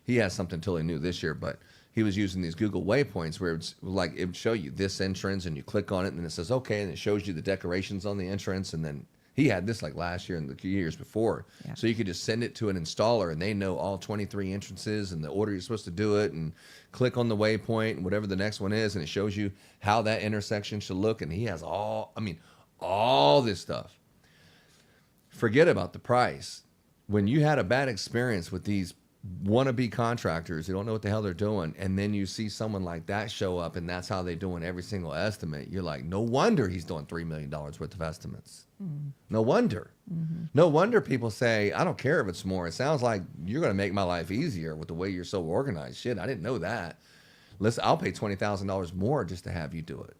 he has something totally new this year, but he was using these Google waypoints where it's like it would show you this entrance and you click on it and then it says okay, and it shows you the decorations on the entrance. And then he had this like last year and the years before. Yeah. So you could just send it to an installer and they know all 23 entrances and the order you're supposed to do it, and click on the waypoint and whatever the next one is, and it shows you how that intersection should look. And he has all this stuff. Forget about the price. When you had a bad experience with these wannabe contractors who don't know what the hell they're doing, and then you see someone like that show up and that's how they're doing every single estimate, you're like, no wonder he's doing $3 million worth of estimates. No wonder. No wonder people say, I don't care if it's more. It sounds like you're going to make my life easier with the way you're so organized. Shit, I didn't know that. Listen, I'll pay $20,000 more just to have you do it.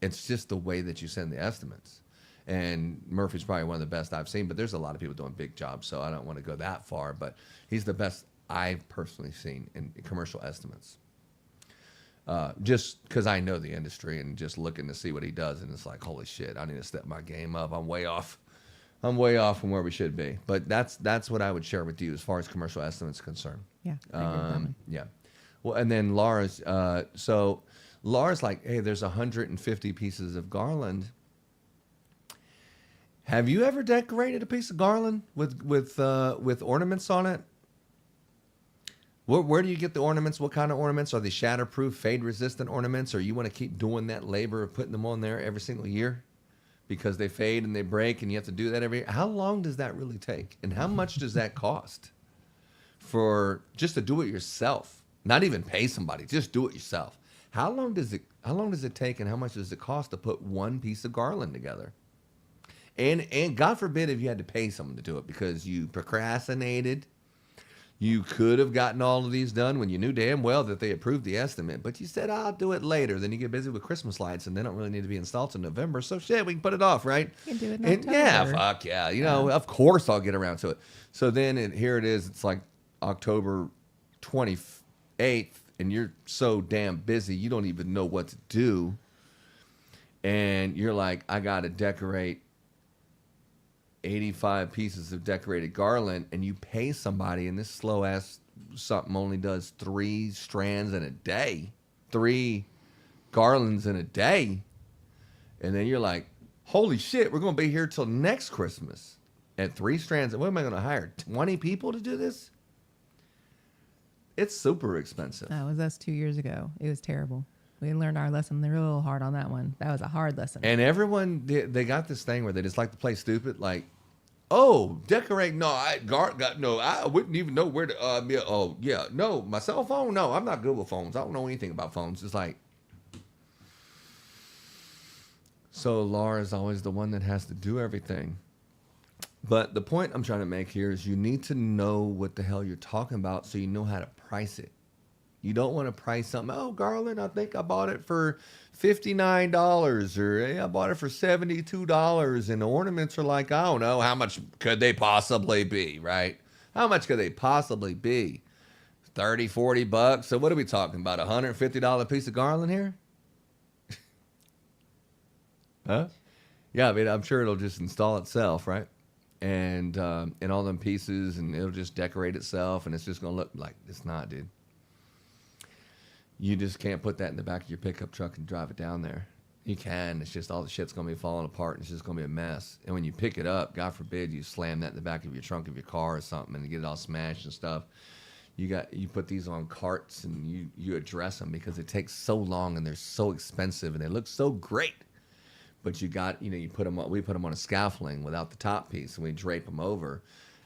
It's just the way that you send the estimates. And Murphy's probably one of the best I've seen, but there's a lot of people doing big jobs, so I don't want to go that far. But he's the best I've personally seen in commercial estimates. Just because I know the industry and just looking to see what he does, and it's like, holy shit, I need to step my game up. I'm way off from where we should be. But that's what I would share with you as far as commercial estimates are concerned. Yeah. I agree with that one. Yeah. Well, and then Laura's, so Laura's like, hey, there's 150 pieces of garland. Have you ever decorated a piece of garland with ornaments on it? Where do you get the ornaments? What kind of ornaments? Are they shatterproof, fade-resistant ornaments, or you want to keep doing that labor of putting them on there every single year because they fade and they break and you have to do that every year? How long does that really take? And how much does that cost for just to do it yourself? Not even pay somebody, just do it yourself. How long does it take, and how much does it cost to put one piece of garland together? And God forbid if you had to pay someone to do it because you procrastinated. You could have gotten all of these done when you knew damn well that they approved the estimate, but you said, I'll do it later. Then you get busy with Christmas lights, and they don't really need to be installed in November. So shit, we can put it off, right? You can do it in October. Yeah, fuck yeah. You know, of course I'll get around to it. So then here it is. It's like October 28th, and you're so damn busy, you don't even know what to do. And you're like, I got to decorate 85 pieces of decorated garland, and you pay somebody, and this slow ass something only does 3 strands in a day, 3 garlands in a day, and then you're like, holy shit, we're going to be here till next Christmas at 3 strands. What am I going to hire, 20 people to do this? It's super expensive. That was us 2 years ago. It was terrible. We learned our lesson real hard on that one. That was a hard lesson. And everyone, they got this thing where they just like to play stupid. Like, oh, decorate. No, I wouldn't even know where to, no, my cell phone. No, I'm not good with phones. I don't know anything about phones. It's like, so Laura's always the one that has to do everything. But the point I'm trying to make here is you need to know what the hell you're talking about so you know how to price it. You don't want to price something, oh, garland, I think I bought it for $59, or hey, I bought it for $72, and the ornaments are like, I don't know, how much could they possibly be, right? How much could they possibly be? 30, 40 bucks? So what are we talking about, a $150 piece of garland here? Huh? Yeah, I mean, I'm sure it'll just install itself, right? And all them pieces, and it'll just decorate itself, and it's just going to look like, it's not, dude. You just can't put that in the back of your pickup truck and drive it down there. You can. It's just all the shit's going to be falling apart, and it's just going to be a mess. And when you pick it up, God forbid you slam that in the back of your trunk of your car or something and get it all smashed and stuff. You put these on carts and you address them because it takes so long and they're so expensive and they look so great. But you put them on, we put them on a scaffolding without the top piece and we drape them over.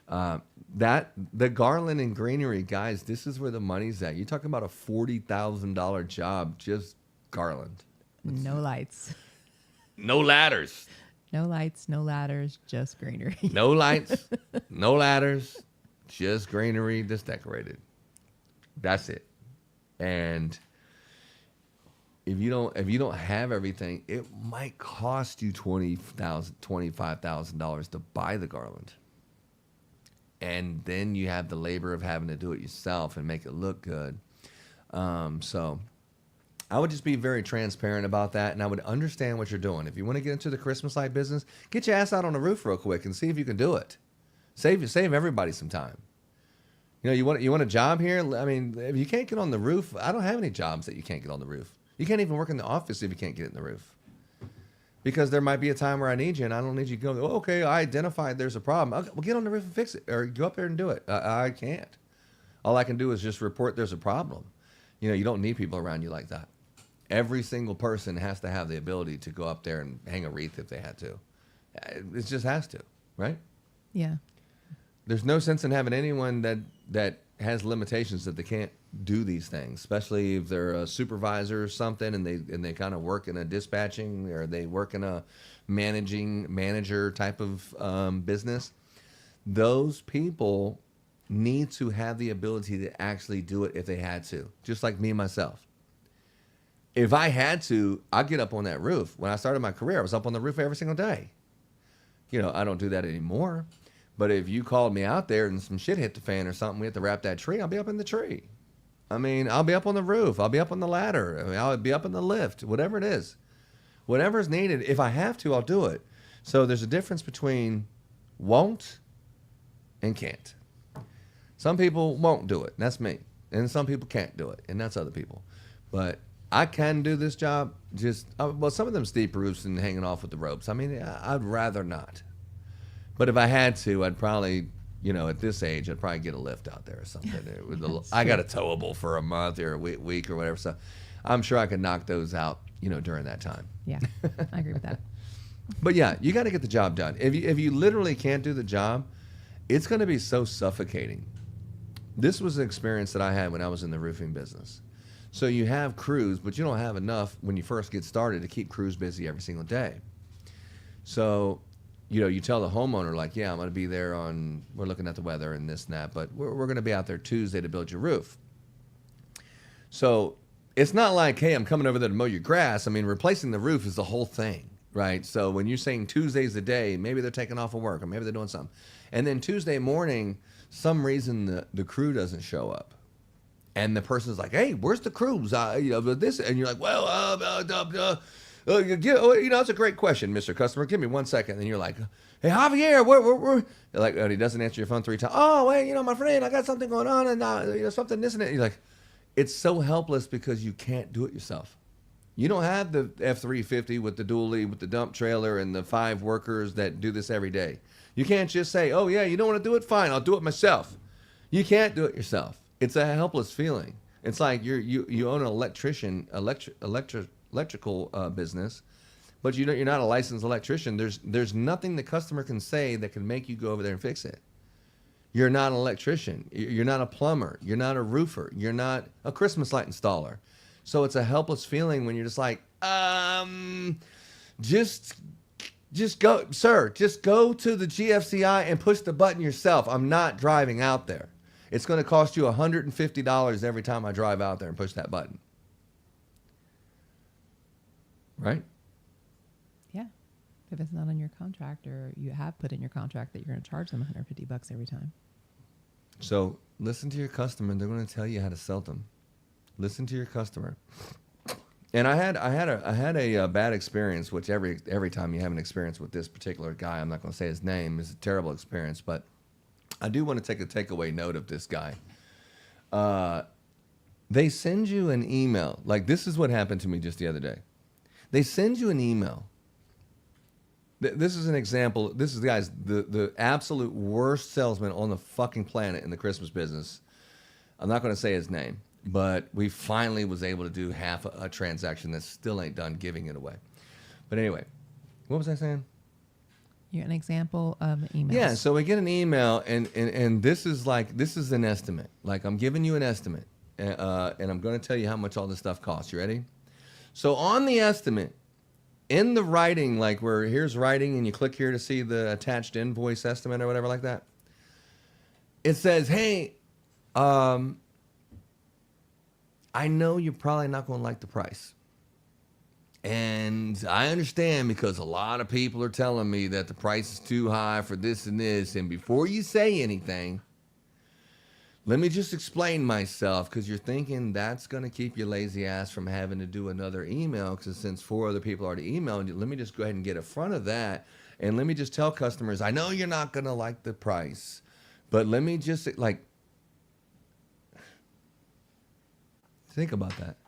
The garland and greenery, guys, this is where the money's at. You're talking about a $40,000 job, just garland. No lights. No ladders. No lights, no ladders, just greenery. No lights, no ladders, just greenery, just decorated. That's it. And if you don't have everything, it might cost you $20,000, $25,000 to buy the garland. And then you have the labor of having to do it yourself and make it look good. So I would just be very transparent about that, and I would understand what you're doing. If you want to get into the Christmas light business, get your ass out on the roof real quick and see if you can do it. Save everybody some time. You want a job here? I mean, if you can't get on the roof, I don't have any jobs that you can't get on the roof. You can't even work in the office if you can't get in the roof. Because there might be a time where I need you, and I don't need you to go, oh, okay, I identified there's a problem. Okay, well, get on the roof and fix it, or go up there and do it. I can't. All I can do is just report there's a problem. You don't need people around you like that. Every single person has to have the ability to go up there and hang a wreath if they had to. It just has to, right? Yeah. There's no sense in having anyone that has limitations that they can't do these things, especially if they're a supervisor or something and they kind of work in a dispatching or they work in a manager type of business. Those people need to have the ability to actually do it if they had to, just like me myself. If I had to, I'd get up on that roof. When I started my career, I was up on the roof every single day. I don't do that anymore. But if you called me out there and some shit hit the fan or something, we have to wrap that tree, I'll be up in the tree. I mean, I'll be up on the roof. I'll be up on the ladder. I mean, I'll be up in the lift, whatever it is. Whatever's needed. If I have to, I'll do it. So there's a difference between won't and can't. Some people won't do it. And that's me. And some people can't do it. And that's other people. But I can do this job. Some of them steep roofs and hanging off with the ropes. I mean, I'd rather not. But if I had to, I'd probably, at this age, I'd probably get a lift out there or something. I got a towable for a month or a week or whatever. So I'm sure I could knock those out, during that time. Yeah, I agree with that. But yeah, you got to get the job done. If you literally can't do the job, it's going to be so suffocating. This was an experience that I had when I was in the roofing business. So you have crews, but you don't have enough when you first get started to keep crews busy every single day. So you tell the homeowner, like, yeah, I'm going to be there we're looking at the weather and this and that, but we're going to be out there Tuesday to build your roof. So it's not like, hey, I'm coming over there to mow your grass. I mean, replacing the roof is the whole thing, right? So when you're saying Tuesday's the day, maybe they're taking off of work or maybe they're doing something. And then Tuesday morning, some reason the crew doesn't show up. And the person's like, hey, where's the crews? This, and you're like, well, it's a great question, Mr. Customer. Give me 1 second. And you're like, hey, Javier, where? They're like, and he doesn't answer your phone 3 times. Oh, wait, my friend, I got something going on, and something this and that. You're like, it's so helpless because you can't do it yourself. You don't have the F-350 with the dually, with the dump trailer, and the 5 workers that do this every day. You can't just say, oh, yeah, you don't want to do it? Fine, I'll do it myself. You can't do it yourself. It's a helpless feeling. It's like you own an electrical business, but you're not a licensed electrician. There's nothing the customer can say that can make you go over there and fix it. You're not an electrician. You're not a plumber. You're not a roofer. You're not a Christmas light installer. So it's a helpless feeling when you're just like, just go, sir, just go to the GFCI and push the button yourself. I'm not driving out there. It's going to cost you $150 every time I drive out there and push that button. Right? Yeah. If it's not on your contract or you have put in your contract that you're going to charge them $150 every time. So listen to your customer. They're going to tell you how to sell them. Listen to your customer. And I had a bad experience, which every time you have an experience with this particular guy, I'm not going to say his name, is a terrible experience, but I do want to take a takeaway note of this guy. They send you an email. Like, this is what happened to me just the other day. They send you an email. This is an example. This is, guys, the absolute worst salesman on the fucking planet in the Christmas business. I'm not going to say his name, but we finally was able to do half a transaction that still ain't done giving it away. But anyway, what was I saying? You're an example of emails. Yeah, so we get an email, and this is an estimate. Like, I'm giving you an estimate, and I'm going to tell you how much all this stuff costs. You ready? So on the estimate, in the writing, like where here's writing, and you click here to see the attached invoice estimate or whatever like that, it says, hey, I know you're probably not going to like the price. And I understand because a lot of people are telling me that the price is too high for this and this. And before you say anything, let me just explain myself, because you're thinking that's going to keep your lazy ass from having to do another email, because since 4 other people already emailed you, let me just go ahead and get in front of that. And let me just tell customers, I know you're not going to like the price, but let me just, like, think about that.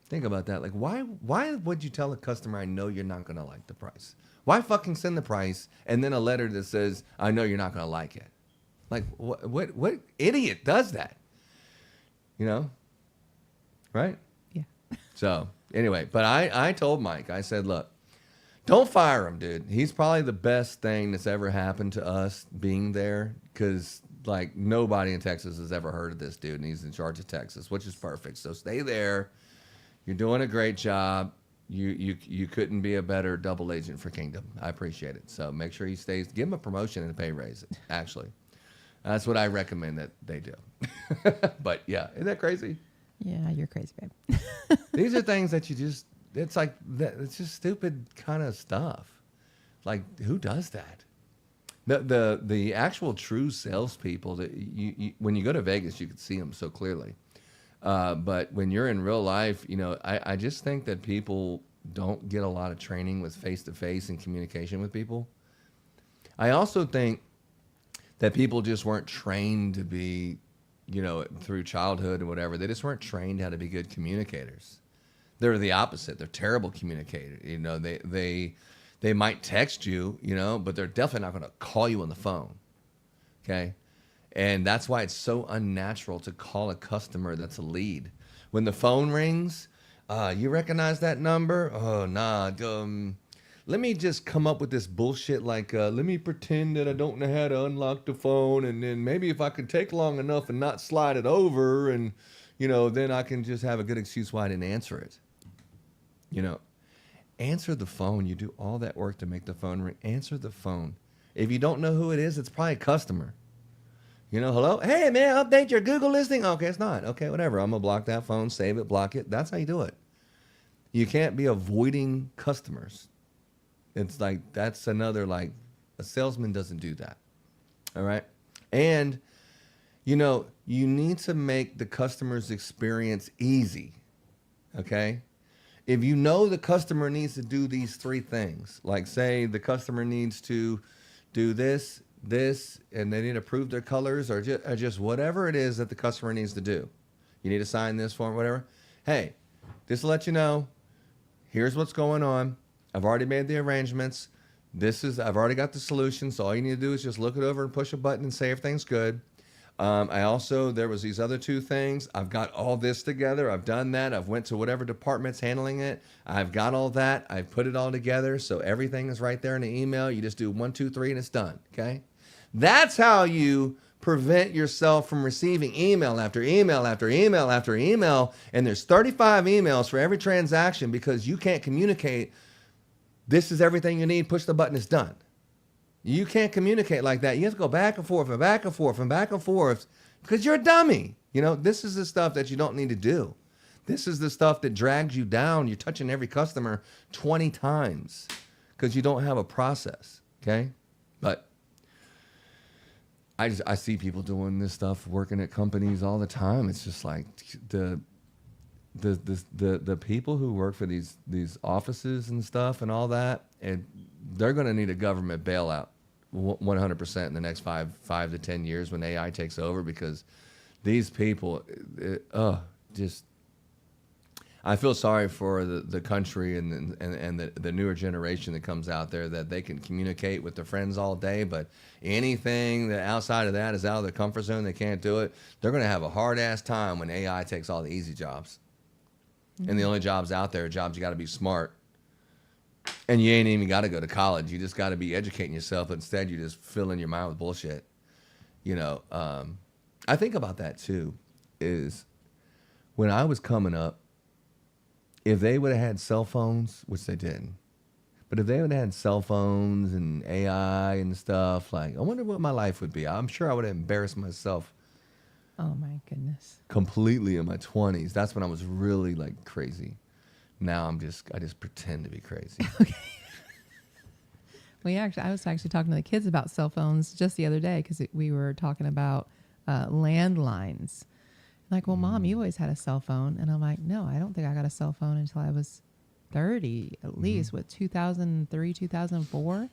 Think about that. Like, why would you tell a customer, I know you're not going to like the price? Why fucking send the price and then a letter that says, I know you're not going to like it? Like, what idiot does that? You know? Right? Yeah. So, anyway, but I told Mike, I said, look, don't fire him, dude. He's probably the best thing that's ever happened to us being there, because, like, nobody in Texas has ever heard of this dude, and he's in charge of Texas, which is perfect. So stay there. You're doing a great job. You couldn't be a better double agent for Kingdom. I appreciate it. So make sure he stays. Give him a promotion and a pay raise, actually. That's what I recommend that they do. But, yeah, isn't that crazy? Yeah, you're crazy, babe. These are things that you just, it's like, it's just stupid kind of stuff. Like, who does that? The actual true salespeople, that you when you go to Vegas, you can see them so clearly. But when you're in real life, you know, I just think that people don't get a lot of training with face-to-face and communication with people. I also think that people just weren't trained to be, you know, through childhood and whatever. They just weren't trained how to be good communicators. They're the opposite. They're terrible communicators. You know, they might text you, you know, but they're definitely not going to call you on the phone. Okay? And that's why it's so unnatural to call a customer that's a lead. When the phone rings, you recognize that number? Oh, nah. Let me just come up with this bullshit like, let me pretend that I don't know how to unlock the phone, and then maybe if I could take long enough and not slide it over, and, you know, then I can just have a good excuse why I didn't answer it. You know, answer the phone. You do all that work to make the phone ring. Answer the phone. If you don't know who it is, it's probably a customer. You know, hello? Hey, man, update your Google listing. Okay, it's not. Okay, whatever. I'm going to block that phone, save it, block it. That's how you do it. You can't be avoiding customers. It's like, that's another, like, a salesman doesn't do that. All right? And, you know, you need to make the customer's experience easy. Okay? If you know the customer needs to do these 3 things, like say the customer needs to do this, and they need to prove their colors, or just whatever it is that the customer needs to do. You need to sign this form, whatever. Hey, just to let you know, here's what's going on. I've already made the arrangements. I've already got the solution. So all you need to do is just look it over and push a button and say everything's good. There was these other 2 things. I've got all this together. I've done that. I've went to whatever department's handling it. I've got all that. I've put it all together. So everything is right there in the email. You just do 1, 2, 3 and it's done. Okay. That's how you prevent yourself from receiving email after email after email after email. And there's 35 emails for every transaction because you can't communicate. This is everything you need. Push the button. It's done. You can't communicate like that. You have to go back and forth and back and forth and back and forth because you're a dummy. You know, this is the stuff that you don't need to do. This is the stuff that drags you down. You're touching every customer 20 times because you don't have a process. Okay. But I see people doing this stuff, working at companies all the time. It's just like the people who work for these offices and stuff and all that, and they're going to need a government bailout 100% in the next 5 to 10 years when AI takes over, because these people, just. I feel sorry for the country and the newer generation that comes out there that they can communicate with their friends all day, but anything that outside of that is out of their comfort zone, they can't do it. They're going to have a hard ass time when AI takes all the easy jobs. Mm-hmm. And the only jobs out there are jobs you got to be smart. And you ain't even got to go to college. You just got to be educating yourself. Instead, you just filling your mind with bullshit. I think about that too, is when I was coming up, if they would have had cell phones, which they didn't, but if they would have had cell phones and AI and stuff, like, I wonder what my life would be. I'm sure I would have embarrassed myself. Oh my goodness. Completely in my 20s. That's when I was really like crazy. Now I just pretend to be crazy. Okay. I was actually talking to the kids about cell phones just the other day because we were talking about landlines. Like, well, Mom, you always had a cell phone. And I'm like, no, I don't think I got a cell phone until I was 30, at least. What, 2003, 2004,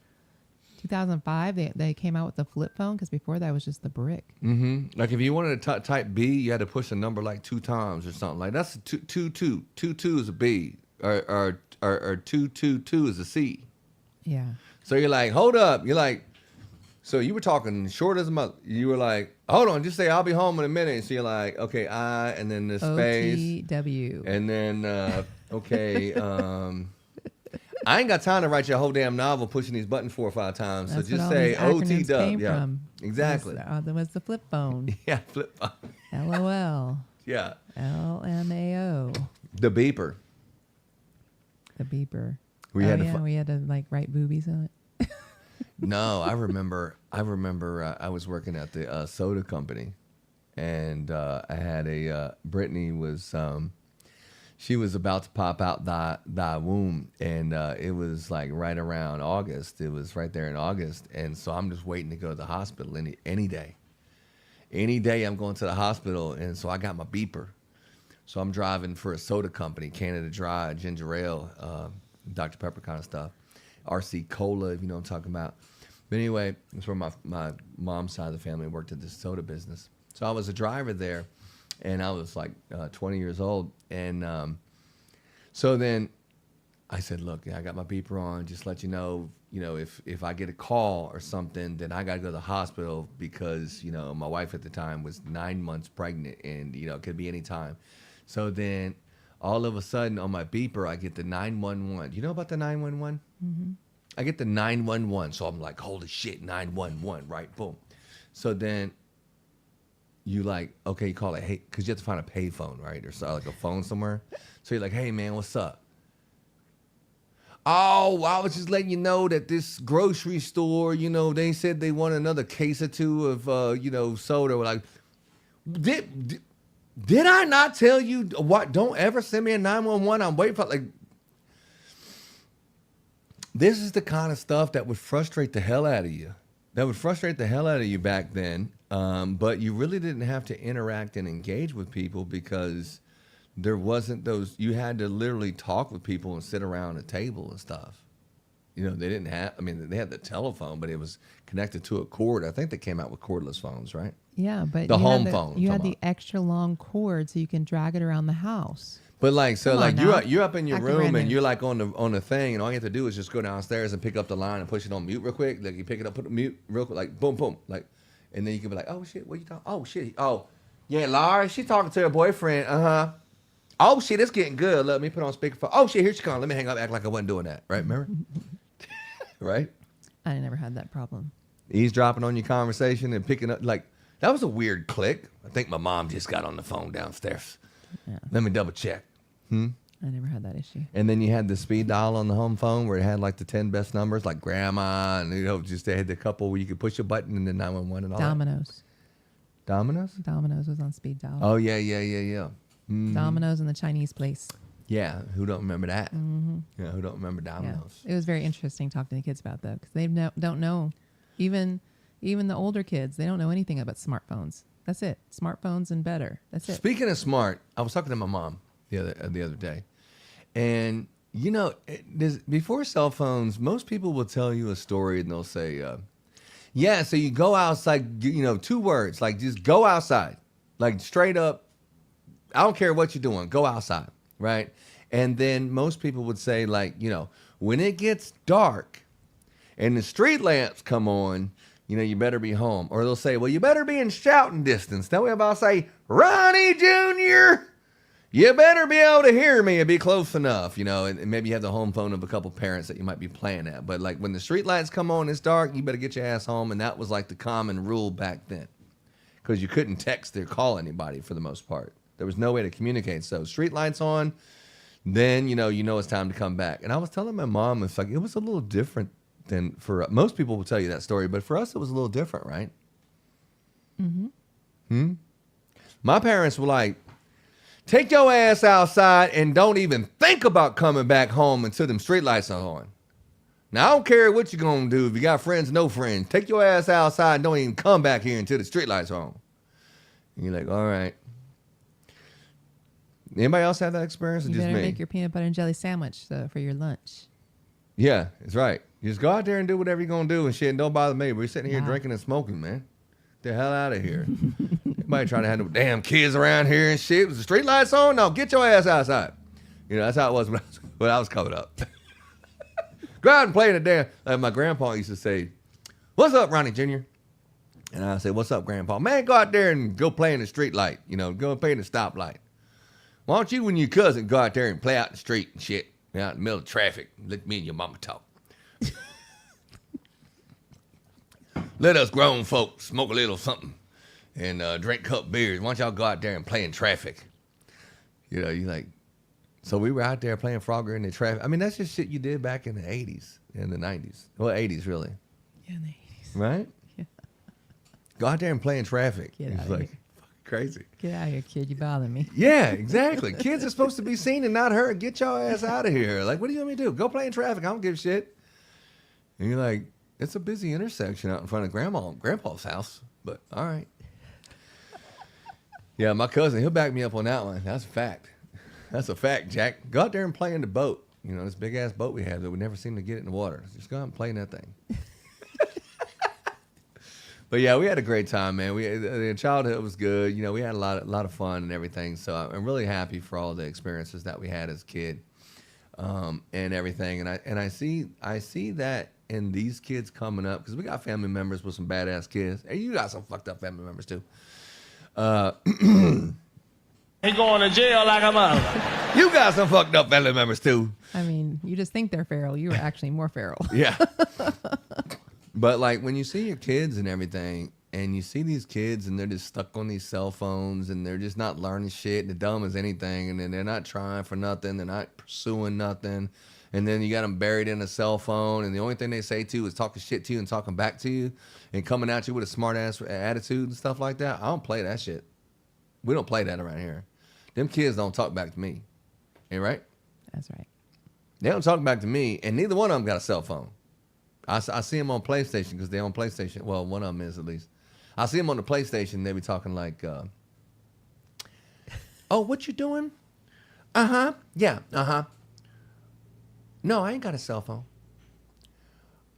2005, they came out with the flip phone because before that was just the brick. Mm-hmm. Like if you wanted to type B, you had to push a number like 2 times or something. Like that's a 222. 22 is a B, or 222 is a C. Yeah. So you're like, hold up. You're like, so you were talking short as a mother. You were like, hold on, just say I'll be home in a minute. So you're like, okay, I, and then the space. OTW. And then, okay, I ain't got time to write your whole damn novel pushing these buttons 4 or 5 times. That's so just what all say these acronyms OTW. came Yeah, from. exactly. There was the flip phone. Yeah, flip phone. LOL. Yeah. LMAO. The beeper. The beeper. We had to we had to like write boobies on it. No, I remember I was working at the soda company, and I had Brittany was, she was about to pop out thy womb, and it was like right around August. It was right there in August, and so I'm just waiting to go to the hospital any day. Any day I'm going to the hospital, and so I got my beeper. So I'm driving for a soda company, Canada Dry, ginger ale, Dr. Pepper kind of stuff. RC Cola, if you know what I'm talking about. But anyway, it's where my mom's side of the family worked at this soda business. So I was a driver there, and I was like 20 years old. And so then I said, look, I got my beeper on, just let you know, if I get a call or something, then I got to go to the hospital because, my wife at the time was 9 months pregnant and, it could be any time. So then all of a sudden on my beeper, I get the 911. Do you know about the 911? Mm-hmm. I get the 911. So I'm like, holy shit, 911, right? Boom. So then you like, okay, you call it, hey, because you have to find a pay phone, right? Or so, like a phone somewhere. So you're like, hey, man, what's up? Oh, I was just letting you know that this grocery store, they said they want another case or two of, soda. We're like, did I not tell you what? Don't ever send me a 911. I'm waiting for like. This is the kind of stuff that would frustrate the hell out of you. That would frustrate the hell out of you back then. But you really didn't have to interact and engage with people because there wasn't those. You had to literally talk with people and sit around a table and stuff. They didn't have. I mean, they had the telephone, but it was connected to a cord. I think they came out with cordless phones, right? Yeah, but the home phone. You had the extra long cord so you can drag it around the house. But like, so like you're up in your room and you're like on the thing, and all you have to do is just go downstairs and pick up the line and push it on mute real quick. Like you pick it up, put it mute real quick, like boom, boom, like, and then you can be like, oh shit, what you talking? Oh shit, oh yeah, Laura, she talking to her boyfriend. Oh shit, it's getting good. Let me put on speakerphone. Oh shit, here she comes. Let me hang up, act like I wasn't doing that. Right, remember? Right? I never had that problem. Eavesdropping on your conversation and picking up, like, that was a weird click. I think my mom just got on the phone downstairs. Yeah. Let me double check. I never had that issue. And then you had the speed dial on the home phone where it had like the 10 best numbers, like grandma, and just they had the couple where you could push a button and then 911 and all Domino's. That. Domino's? Domino's was on speed dial. Oh, yeah. Mm-hmm. Domino's and the Chinese place. Yeah, who don't remember that? Mm-hmm. Yeah, who don't remember Domino's? Yeah. It was very interesting talking to the kids about that because they don't know. Even the older kids, they don't know anything about smartphones. That's it. Smartphones and better. That's it. Speaking of smart, I was talking to my mom the other day, and before cell phones, most people will tell you a story and they'll say, "Yeah, so you go outside." 2 words like just go outside. Like straight up, I don't care what you're doing, go outside, right? And then most people would say, like, you know, when it gets dark and the street lamps come on, you know, you better be home. Or they'll say, well, you better be in shouting distance. That way if I say, Ronnie Jr., you better be able to hear me and be close enough, you know, and maybe you have the home phone of a couple parents that you might be playing at. But like when the street lights come on, it's dark, you better get your ass home. And that was like the common rule back then because you couldn't text or call anybody for the most part. There was no way to communicate. So street lights on, then, you know it's time to come back. And I was telling my mom, it's like, it was a little different than for most people will tell you that story, but for us, it was a little different, right? Mm-hmm. My parents were like, take your ass outside and don't even think about coming back home until them street lights are on. Now, I don't care what you're going to do. If you got friends, no friends, take your ass outside and don't even come back here until the street lights are on. And you're like, all right. Anybody else have that experience? Or You just better me? make your peanut butter and jelly sandwich for your lunch. Yeah, that's right. You just go out there and do whatever you're going to do and shit, and don't bother me. We're sitting here drinking and smoking, man. Get the hell out of here. Everybody trying to have no damn kids around here and shit. Was the street lights on? No, get your ass outside. You know, that's how it was when I was coming up. Go out and play in the damn. Like my grandpa used to say, what's up, Ronnie Jr.? And I say, what's up, Grandpa? Man, go out there and go play in the street light. You know, go play in the stoplight. Why don't you and your cousin go out there and play out in the street and shit? Out in the middle of traffic. Let me and your mama talk. Let us grown folks smoke a little something and drink a couple beers. Why don't y'all go out there and play in traffic? You know, you like, so we were out there playing Frogger in the traffic. I mean, that's just shit you did back in the 80s and the 90s. Well, 80s, really. Yeah, in the 80s. Right? Yeah. Go out there and play in traffic. Get It's out of like here. crazy. Get out of here, kid. You bother me. Yeah, exactly. Kids are supposed to be seen and not heard. Get your ass out of here. Like, what do you want me to do? Go play in traffic. I don't give a shit. And you're like, it's a busy intersection out in front of Grandpa's house. But all right. Yeah, my cousin, he'll back me up on that one. That's a fact. That's a fact, Jack. Go out there and play in the boat. You know, this big ass boat we have that we never seem to get it in the water. Just go out and play in that thing. But yeah, we had a great time, man. The childhood was good. You know, we had a lot of fun and everything. So I'm really happy for all the experiences that we had as a kid, and everything. And I see that in these kids coming up because we got family members with some badass kids. Hey, you got some fucked up family members too. He going to jail like a mother. You got some fucked up family members too. I mean, you just think they're feral. You were actually more feral. Yeah. But like when you see your kids and everything, and you see these kids and they're just stuck on these cell phones and they're just not learning shit and they're dumb as anything, and then they're not trying for nothing, they're not pursuing nothing, and then you got them buried in a cell phone, and the only thing they say to you is talking shit to you and talking back to you and coming at you with a smart ass attitude and stuff like that. I don't play that shit. We don't play that around here. Them kids don't talk back to me. Ain't right? That's right. They don't talk back to me, and neither one of them got a cell phone. I see them on PlayStation because they're on PlayStation. Well, one of them is at least. I see them on the PlayStation. They be talking like, "Oh, what you doing? Yeah, No, I ain't got a cell phone.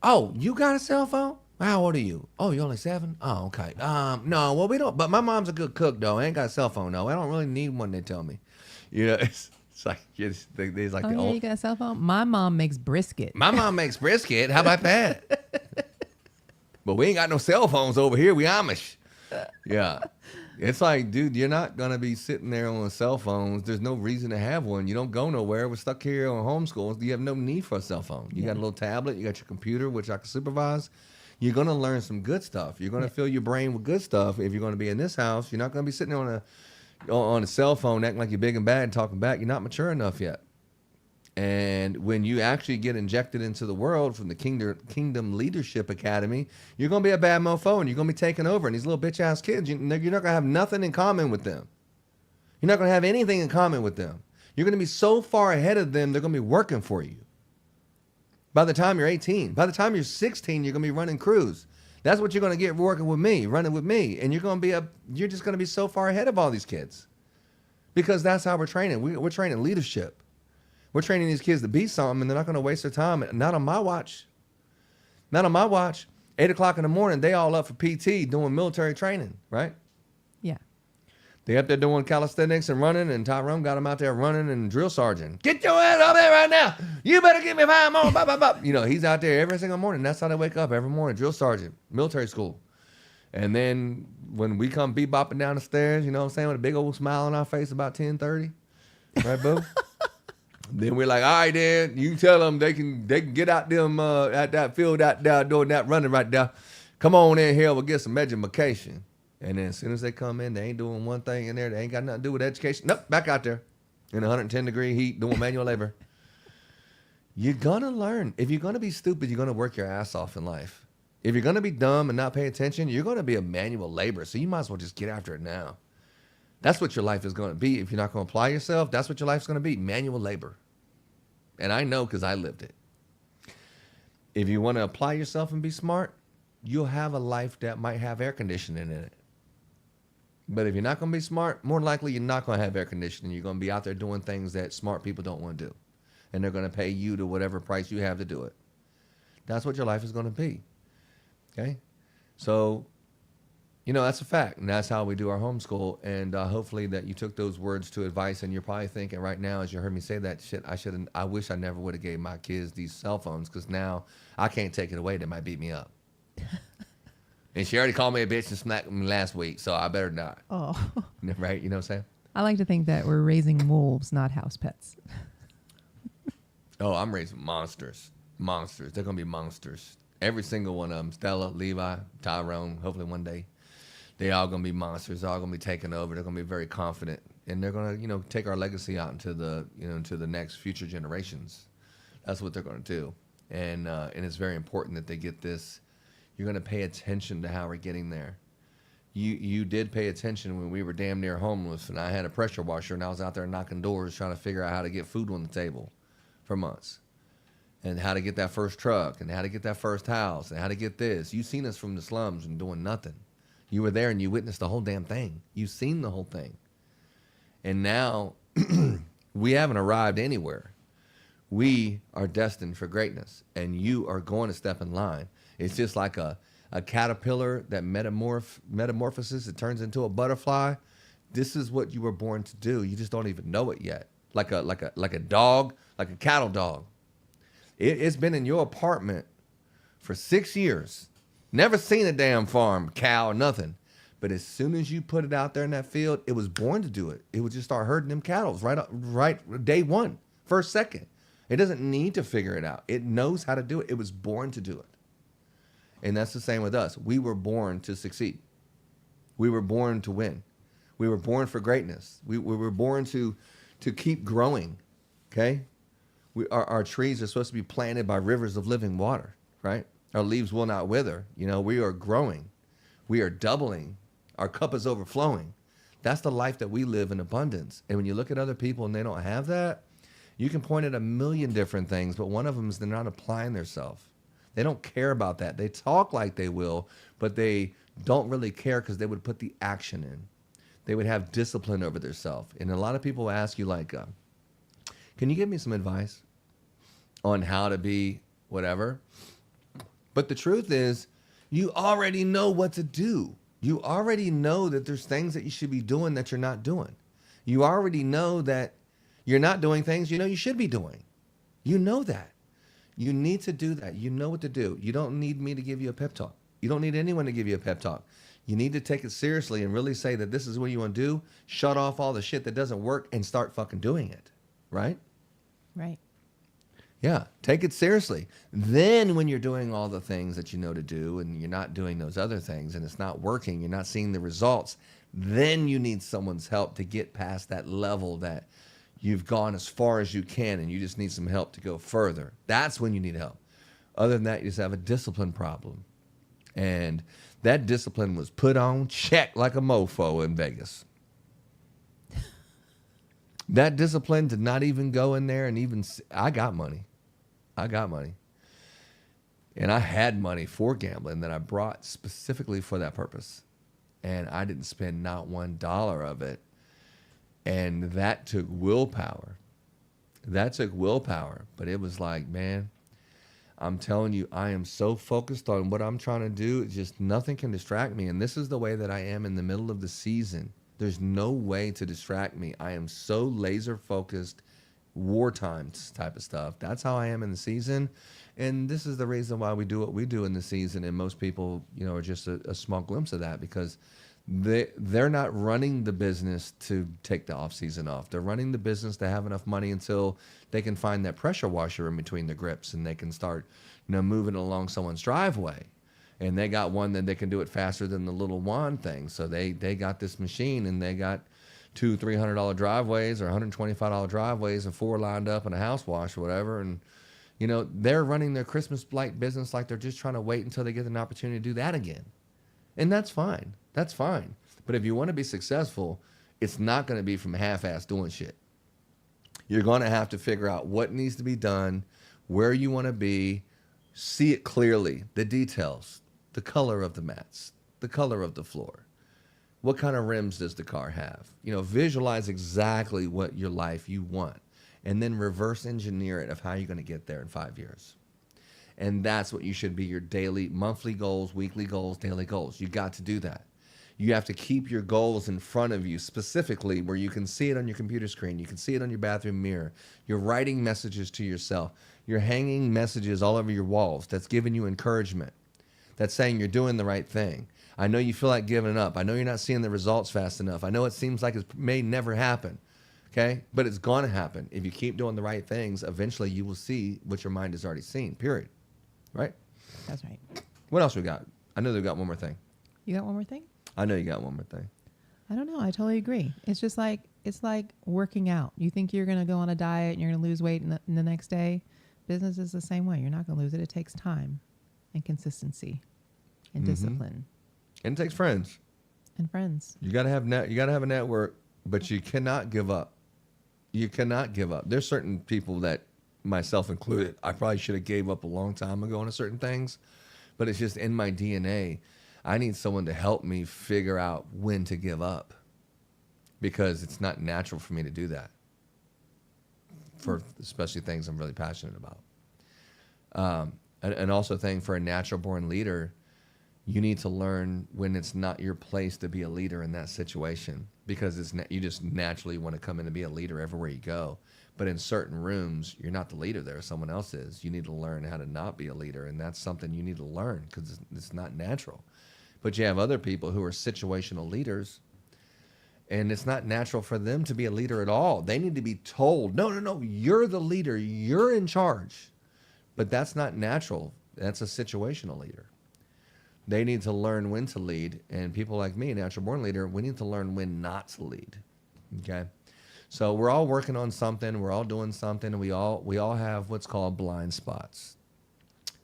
Oh, you got a cell phone? How old are you? Oh, you're only 7? Oh, okay. No, well, we don't. But my mom's a good cook, though. I ain't got a cell phone, though. I don't really need one. They tell me, you know. It's like it's like Oh, the yeah, old. you got a cell phone? My mom makes brisket. My mom makes brisket. How about that? But we ain't got no cell phones over here. We Amish. Yeah. It's like, dude, you're not going to be sitting there on cell phones. There's no reason to have one. You don't go nowhere. We're stuck here on homeschool. You have no need for a cell phone. You got a little tablet. You got your computer, which I can supervise. You're going to learn some good stuff. You're going to fill your brain with good stuff. If you're going to be in this house, you're not going to be sitting on a cell phone acting like you're big and bad and talking back. You're not mature enough yet. And when you actually get injected into the world from the Kingdom Leadership Academy, you're going to be a bad mofo and you're going to be taken over. And these little bitch-ass kids, you're not going to have nothing in common with them. You're not going to have anything in common with them. You're going to be so far ahead of them, they're going to be working for you. By the time you're 18, by the time you're 16, you're going to be running crews. That's what you're going to get working with me, running with me. And you're just going to be so far ahead of all these kids. Because that's how we're training. We're training leadership. We're training these kids to be something, and they're not going to waste their time. Not on my watch. Not on my watch. 8 o'clock in the morning, they all up for PT doing military training, right? Yeah. They up there doing calisthenics and running, and Tyrone got him out there running and drill sergeant. Get your ass up there right now. You better give me 5 more. Bop, bop, bop. You know, he's out there every single morning. That's how they wake up every morning. Drill sergeant, military school. And then when we come bebopping down the stairs, you know what I'm saying, with a big old smile on our face about 10:30, right, boo? Then we're like, all right, then you tell them they can get out them at that field out there doing that running right there. Come on in here, we'll get some education. And then as soon as they come in, they ain't doing one thing in there. They ain't got nothing to do with education. Nope, back out there in 110-degree heat doing manual labor. You're going to learn. If you're going to be stupid, you're going to work your ass off in life. If you're going to be dumb and not pay attention, you're going to be a manual laborer. So you might as well just get after it now. That's what your life is going to be. If you're not going to apply yourself, that's what your life's going to be, manual labor. And I know because I lived it. If you want to apply yourself and be smart, you'll have a life that might have air conditioning in it. But if you're not going to be smart, more likely you're not going to have air conditioning. You're going to be out there doing things that smart people don't want to do. And they're going to pay you to whatever price you have to do it. That's what your life is going to be. Okay? So, you know, that's a fact. And that's how we do our homeschool. And hopefully that you took those words to advice. And you're probably thinking right now, as you heard me say that shit, I wish I never would have gave my kids these cell phones, because now I can't take it away. They might beat me up. And she already called me a bitch and smacked me last week, so I better not. Oh. Right? You know what I'm saying? I like to think that we're raising wolves, not house pets. Oh, I'm raising monsters. Monsters. They're going to be monsters. Every single one of them. Stella, Levi, Tyrone, hopefully one day. They all going to be monsters. They're all going to be taking over. They're going to be very confident. And they're going to, you know, take our legacy out into the, you know, into the next future generations. That's what they're going to do. And it's very important that they get this. You're going to pay attention to how we're getting there. You did pay attention when we were damn near homeless, and I had a pressure washer, and I was out there knocking doors trying to figure out how to get food on the table for months, and how to get that first truck, and how to get that first house, and how to get this. You've seen us from the slums and doing nothing. You were there, and you witnessed the whole damn thing. You've seen the whole thing. And now we haven't arrived anywhere. We are destined for greatness, and you are going to step in line. It's just like a caterpillar that metamorphoses, it turns into a butterfly. This is what you were born to do. You just don't even know it yet. Like a dog, like a cattle dog. It's been in your apartment for 6 years. Never seen a damn farm, cow, or nothing. But as soon as you put it out there in that field, it was born to do it. It would just start herding them cattle right day one, first second. It doesn't need to figure it out. It knows how to do it. It was born to do it. And that's the same with us. We were born to succeed. We were born to win. We were born for greatness. We were born to keep growing, okay? Our trees are supposed to be planted by rivers of living water, right? Our leaves will not wither. You know, we are growing. We are doubling. Our cup is overflowing. That's the life that we live in abundance. And when you look at other people and they don't have that, you can point at a million different things, but one of them is they're not applying themselves. They don't care about that. They talk like they will, but they don't really care because they would put the action in. They would have discipline over themselves. And a lot of people ask you like, can you give me some advice on how to be whatever? But the truth is, you already know what to do. You already know that there's things that you should be doing that you're not doing. You already know that you're not doing things you know you should be doing. You know that. You need to do that. You know what to do. You don't need me to give you a pep talk. You don't need anyone to give you a pep talk. You need to take it seriously and really say that this is what you want to do. Shut off all the shit that doesn't work and start fucking doing it. Right? Right. Yeah. Take it seriously. Then when you're doing all the things that you know to do and you're not doing those other things and it's not working, you're not seeing the results, then you need someone's help to get past that level that you've gone as far as you can and you just need some help to go further. That's when you need help. Other than that, you just have a discipline problem. And that discipline was put on check like a mofo in Vegas. That discipline did not even go in there and even, I got money. And I had money for gambling that I brought specifically for that purpose. And I didn't spend not $1 of it. And that took willpower. But it was like, man, I'm telling you, I am so focused on what I'm trying to do. It's just nothing can distract me. And this is the way that I am in the middle of the season. There's no way to distract me. I am so laser focused, wartime type of stuff. That's how I am in the season. And this is the reason why we do what we do in the season. And most people, are just a small glimpse of that, because they're not running the business to take the off season off. They're running the business to have enough money until they can find that pressure washer in between the grips, and they can start, moving along someone's driveway. And they got one that they can do it faster than the little wand thing. So they got this machine, and they got $200-$300 driveways or $125 driveways and 4 lined up in a house wash or whatever. And, they're running their Christmas light business like they're just trying to wait until they get an opportunity to do that again. And that's fine. That's fine. But if you want to be successful, it's not going to be from half-ass doing shit. You're going to have to figure out what needs to be done, where you want to be, see it clearly, the details, the color of the mats, the color of the floor. What kind of rims does the car have? Visualize exactly what your life you want, and then reverse engineer it of how you're going to get there in 5 years. And that's what you should be, your daily, monthly goals, weekly goals, daily goals. You got to do that. You have to keep your goals in front of you, specifically where you can see it on your computer screen. You can see it on your bathroom mirror. You're writing messages to yourself. You're hanging messages all over your walls that's giving you encouragement, that's saying you're doing the right thing. I know you feel like giving up. I know you're not seeing the results fast enough. I know it seems like it may never happen, okay? But it's going to happen. If you keep doing the right things, eventually you will see what your mind has already seen, period. Right? That's right. What else we got? I know they've got one more thing. You got one more thing? I know you got one more thing. I don't know. I totally agree. It's just like, it's like working out. You think you're going to go on a diet and you're going to lose weight in the next day. Business is the same way. You're not going to lose it. It takes time and consistency and discipline. And it takes friends. And friends. You got to have a network, but you cannot give up. You cannot give up. There's certain people that, myself included, I probably should have gave up a long time ago on certain things, but it's just in my DNA. I need someone to help me figure out when to give up, because it's not natural for me to do that, for especially things I'm really passionate about. And also thing for a natural born leader, you need to learn when it's not your place to be a leader in that situation, because you just naturally want to come in and be a leader everywhere you go. But in certain rooms, you're not the leader there. Someone else is. You need to learn how to not be a leader, and that's something you need to learn, because it's not natural. But you have other people who are situational leaders, and it's not natural for them to be a leader at all. They need to be told, no, you're the leader. You're in charge. But that's not natural. That's a situational leader. They need to learn when to lead, and people like me, a natural born leader, we need to learn when not to lead, okay? So we're all working on something. We're all doing something. And we all have what's called blind spots.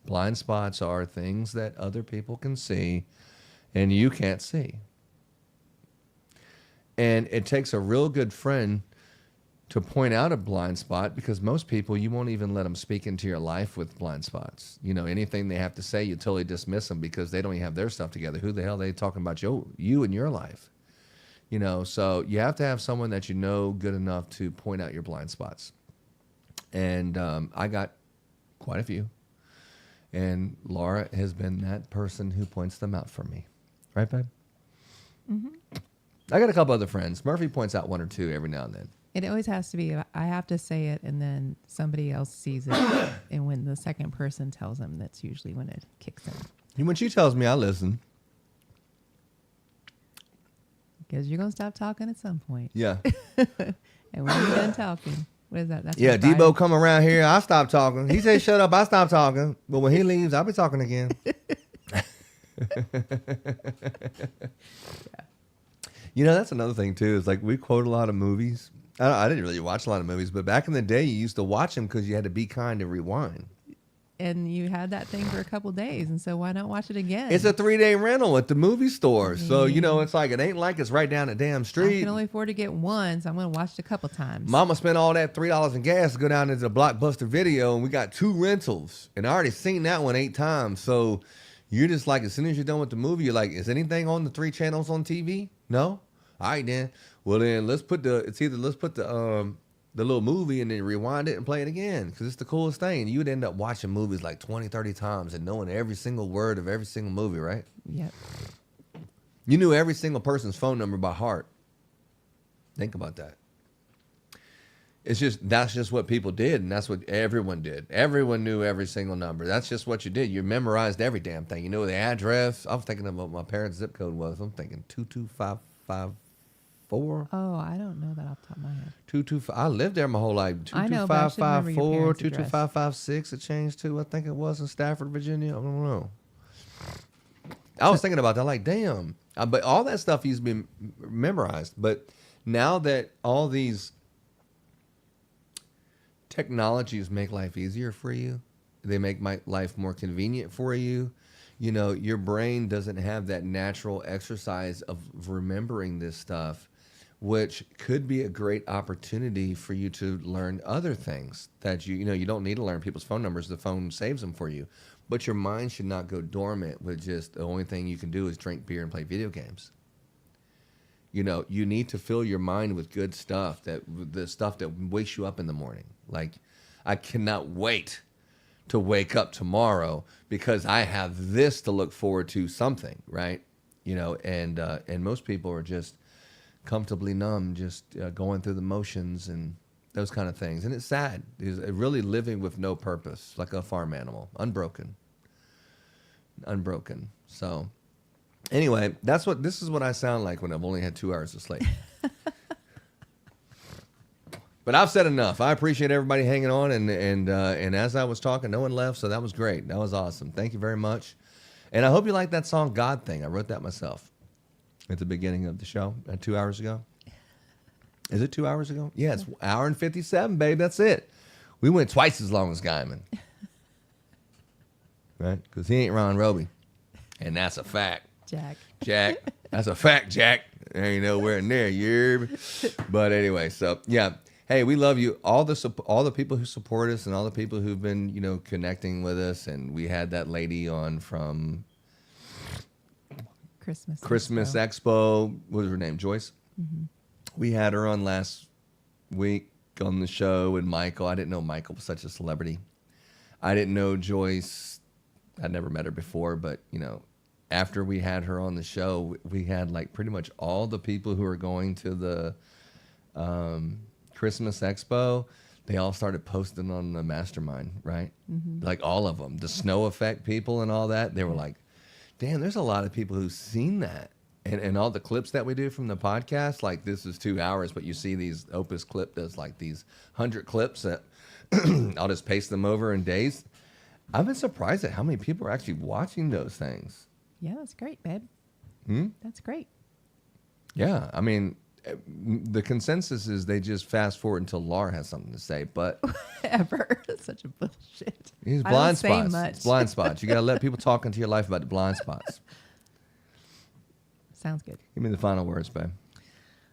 Blind spots are things that other people can see and you can't see. And it takes a real good friend to point out a blind spot, because most people, you won't even let them speak into your life with blind spots. Anything they have to say, you totally dismiss them because they don't even have their stuff together. Who the hell are they talking about you and your life? So you have to have someone that good enough to point out your blind spots. And I got quite a few. And Laura has been that person who points them out for me. Right, babe? Mm-hmm. I got a couple other friends. Murphy points out one or two every now and then. It always has to be, I have to say it, and then somebody else sees it. And when the second person tells them, that's usually when it kicks in. When she tells me, I listen. Because you're going to stop talking at some point. Yeah. And when you're done talking, what is that? That's yeah, Debo come around here, I stop talking. He says, shut up, I stop talking. But when he leaves, I'll be talking again. That's another thing, too. Is like we quote a lot of movies. I didn't really watch a lot of movies, but back in the day, you used to watch them because you had to be kind to rewind. And you had that thing for a couple days, and so why not watch it again? It's a 3-day rental at the movie store. So, it's like, it ain't like it's right down the damn street. I can only afford to get one, so I'm going to watch it a couple times. Mama spent all that $3 in gas to go down into the Blockbuster Video, and we got 2 rentals. And I already seen that one 8 times. So you're just like, as soon as you're done with the movie, you're like, is anything on the 3 channels on TV? No? All right, then. Well, then let's put the little movie and then rewind it and play it again, because it's the coolest thing. You would end up watching movies like 20, 30 times and knowing every single word of every single movie, right? Yep. You knew every single person's phone number by heart. Think about that. That's just what people did, and that's what everyone did. Everyone knew every single number. That's just what you did. You memorized every damn thing. You know the address. I was thinking of what my parents' zip code was. I'm thinking 22554. Oh, I don't know that off the top of my head. 225. I lived there my whole life. I know, but I should remember your 22554, parents' address. 22556. It changed to, I think it was in Stafford, Virginia. I don't know. I was thinking about that, like, damn. But all that stuff used to be memorized. But now that all these technologies make life easier for you, they make life more convenient for you. You know, your brain doesn't have that natural exercise of remembering this stuff, which could be a great opportunity for you to learn other things that you don't need to learn people's phone numbers. The phone saves them for you. But your mind should not go dormant with just the only thing you can do is drink beer and play video games. You know, you need to fill your mind with good stuff, the stuff that wakes you up in the morning. Like, I cannot wait to wake up tomorrow because I have this to look forward to, something, right? You know, and most people are just comfortably numb, just going through the motions and those kind of things. And it's sad. It's really living with no purpose, like a farm animal, unbroken. So anyway, this is what I sound like when I've only had 2 hours of sleep. But I've said enough. I appreciate everybody hanging on, and as I was talking, no one left, so that was great. That was awesome. Thank you very much. And I hope you like that song God Thing. I wrote that myself at the beginning of the show 2 hours ago. Is it 2 hours ago? Yeah, it's 1 hour and 57, babe. That's it. We went twice as long as Guyman. Right? Because he ain't Ron Roby. And that's a fact. Jack. That's a fact, Jack. There ain't nowhere near you. But anyway, so yeah. Hey, we love you. All the people who support us and all the people who've been, connecting with us. And we had that lady on from Christmas Expo. What was her name? Joyce? Mm-hmm. We had her on last week on the show, and Michael. I didn't know Michael was such a celebrity. I didn't know Joyce. I'd never met her before, but, after we had her on the show, we had like pretty much all the people who are going to the Christmas Expo. They all started posting on the Mastermind, right? Mm-hmm. Like all of them, the snow effect people and all that. They were like, damn, there's a lot of people who've seen that. And all the clips that we do from the podcast, like this is 2 hours, but you see these Opus Clip does like these 100 clips that I'll just paste them over in days. I've been surprised at how many people are actually watching those things. Yeah, that's great, babe. That's great. Yeah, I mean, the consensus is they just fast forward until Laura has something to say, but... Ever. Such a bullshit. These blind spots. It's blind spots. You got to let people talk into your life about the blind spots. Sounds good. Give me the final words, babe.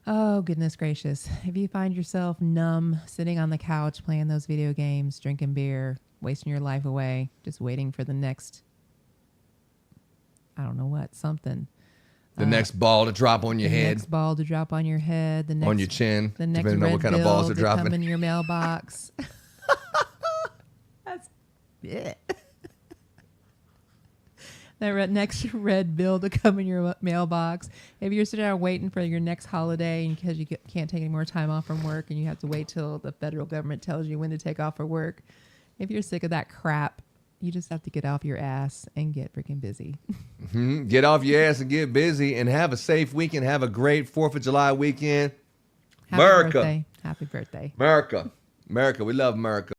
Oh, goodness gracious. If you find yourself numb, sitting on the couch, playing those video games, drinking beer, wasting your life away, just waiting for the next, I don't know what, something. The next ball to drop on your head. The next ball to drop on your head. The next, on your chin. The next depending red on what kind bill of balls are to dropping. come in your mailbox. That's it. That next red bill to come in your mailbox. If you're sitting there waiting for your next holiday and because you can't take any more time off from work and you have to wait till the federal government tells you when to take off for work, if you're sick of that crap, you just have to get off your ass and get freaking busy. Mm-hmm. Get off your ass and get busy and have a safe weekend. Have a great 4th of July weekend. Happy America. Birthday. Happy birthday. America. We love America.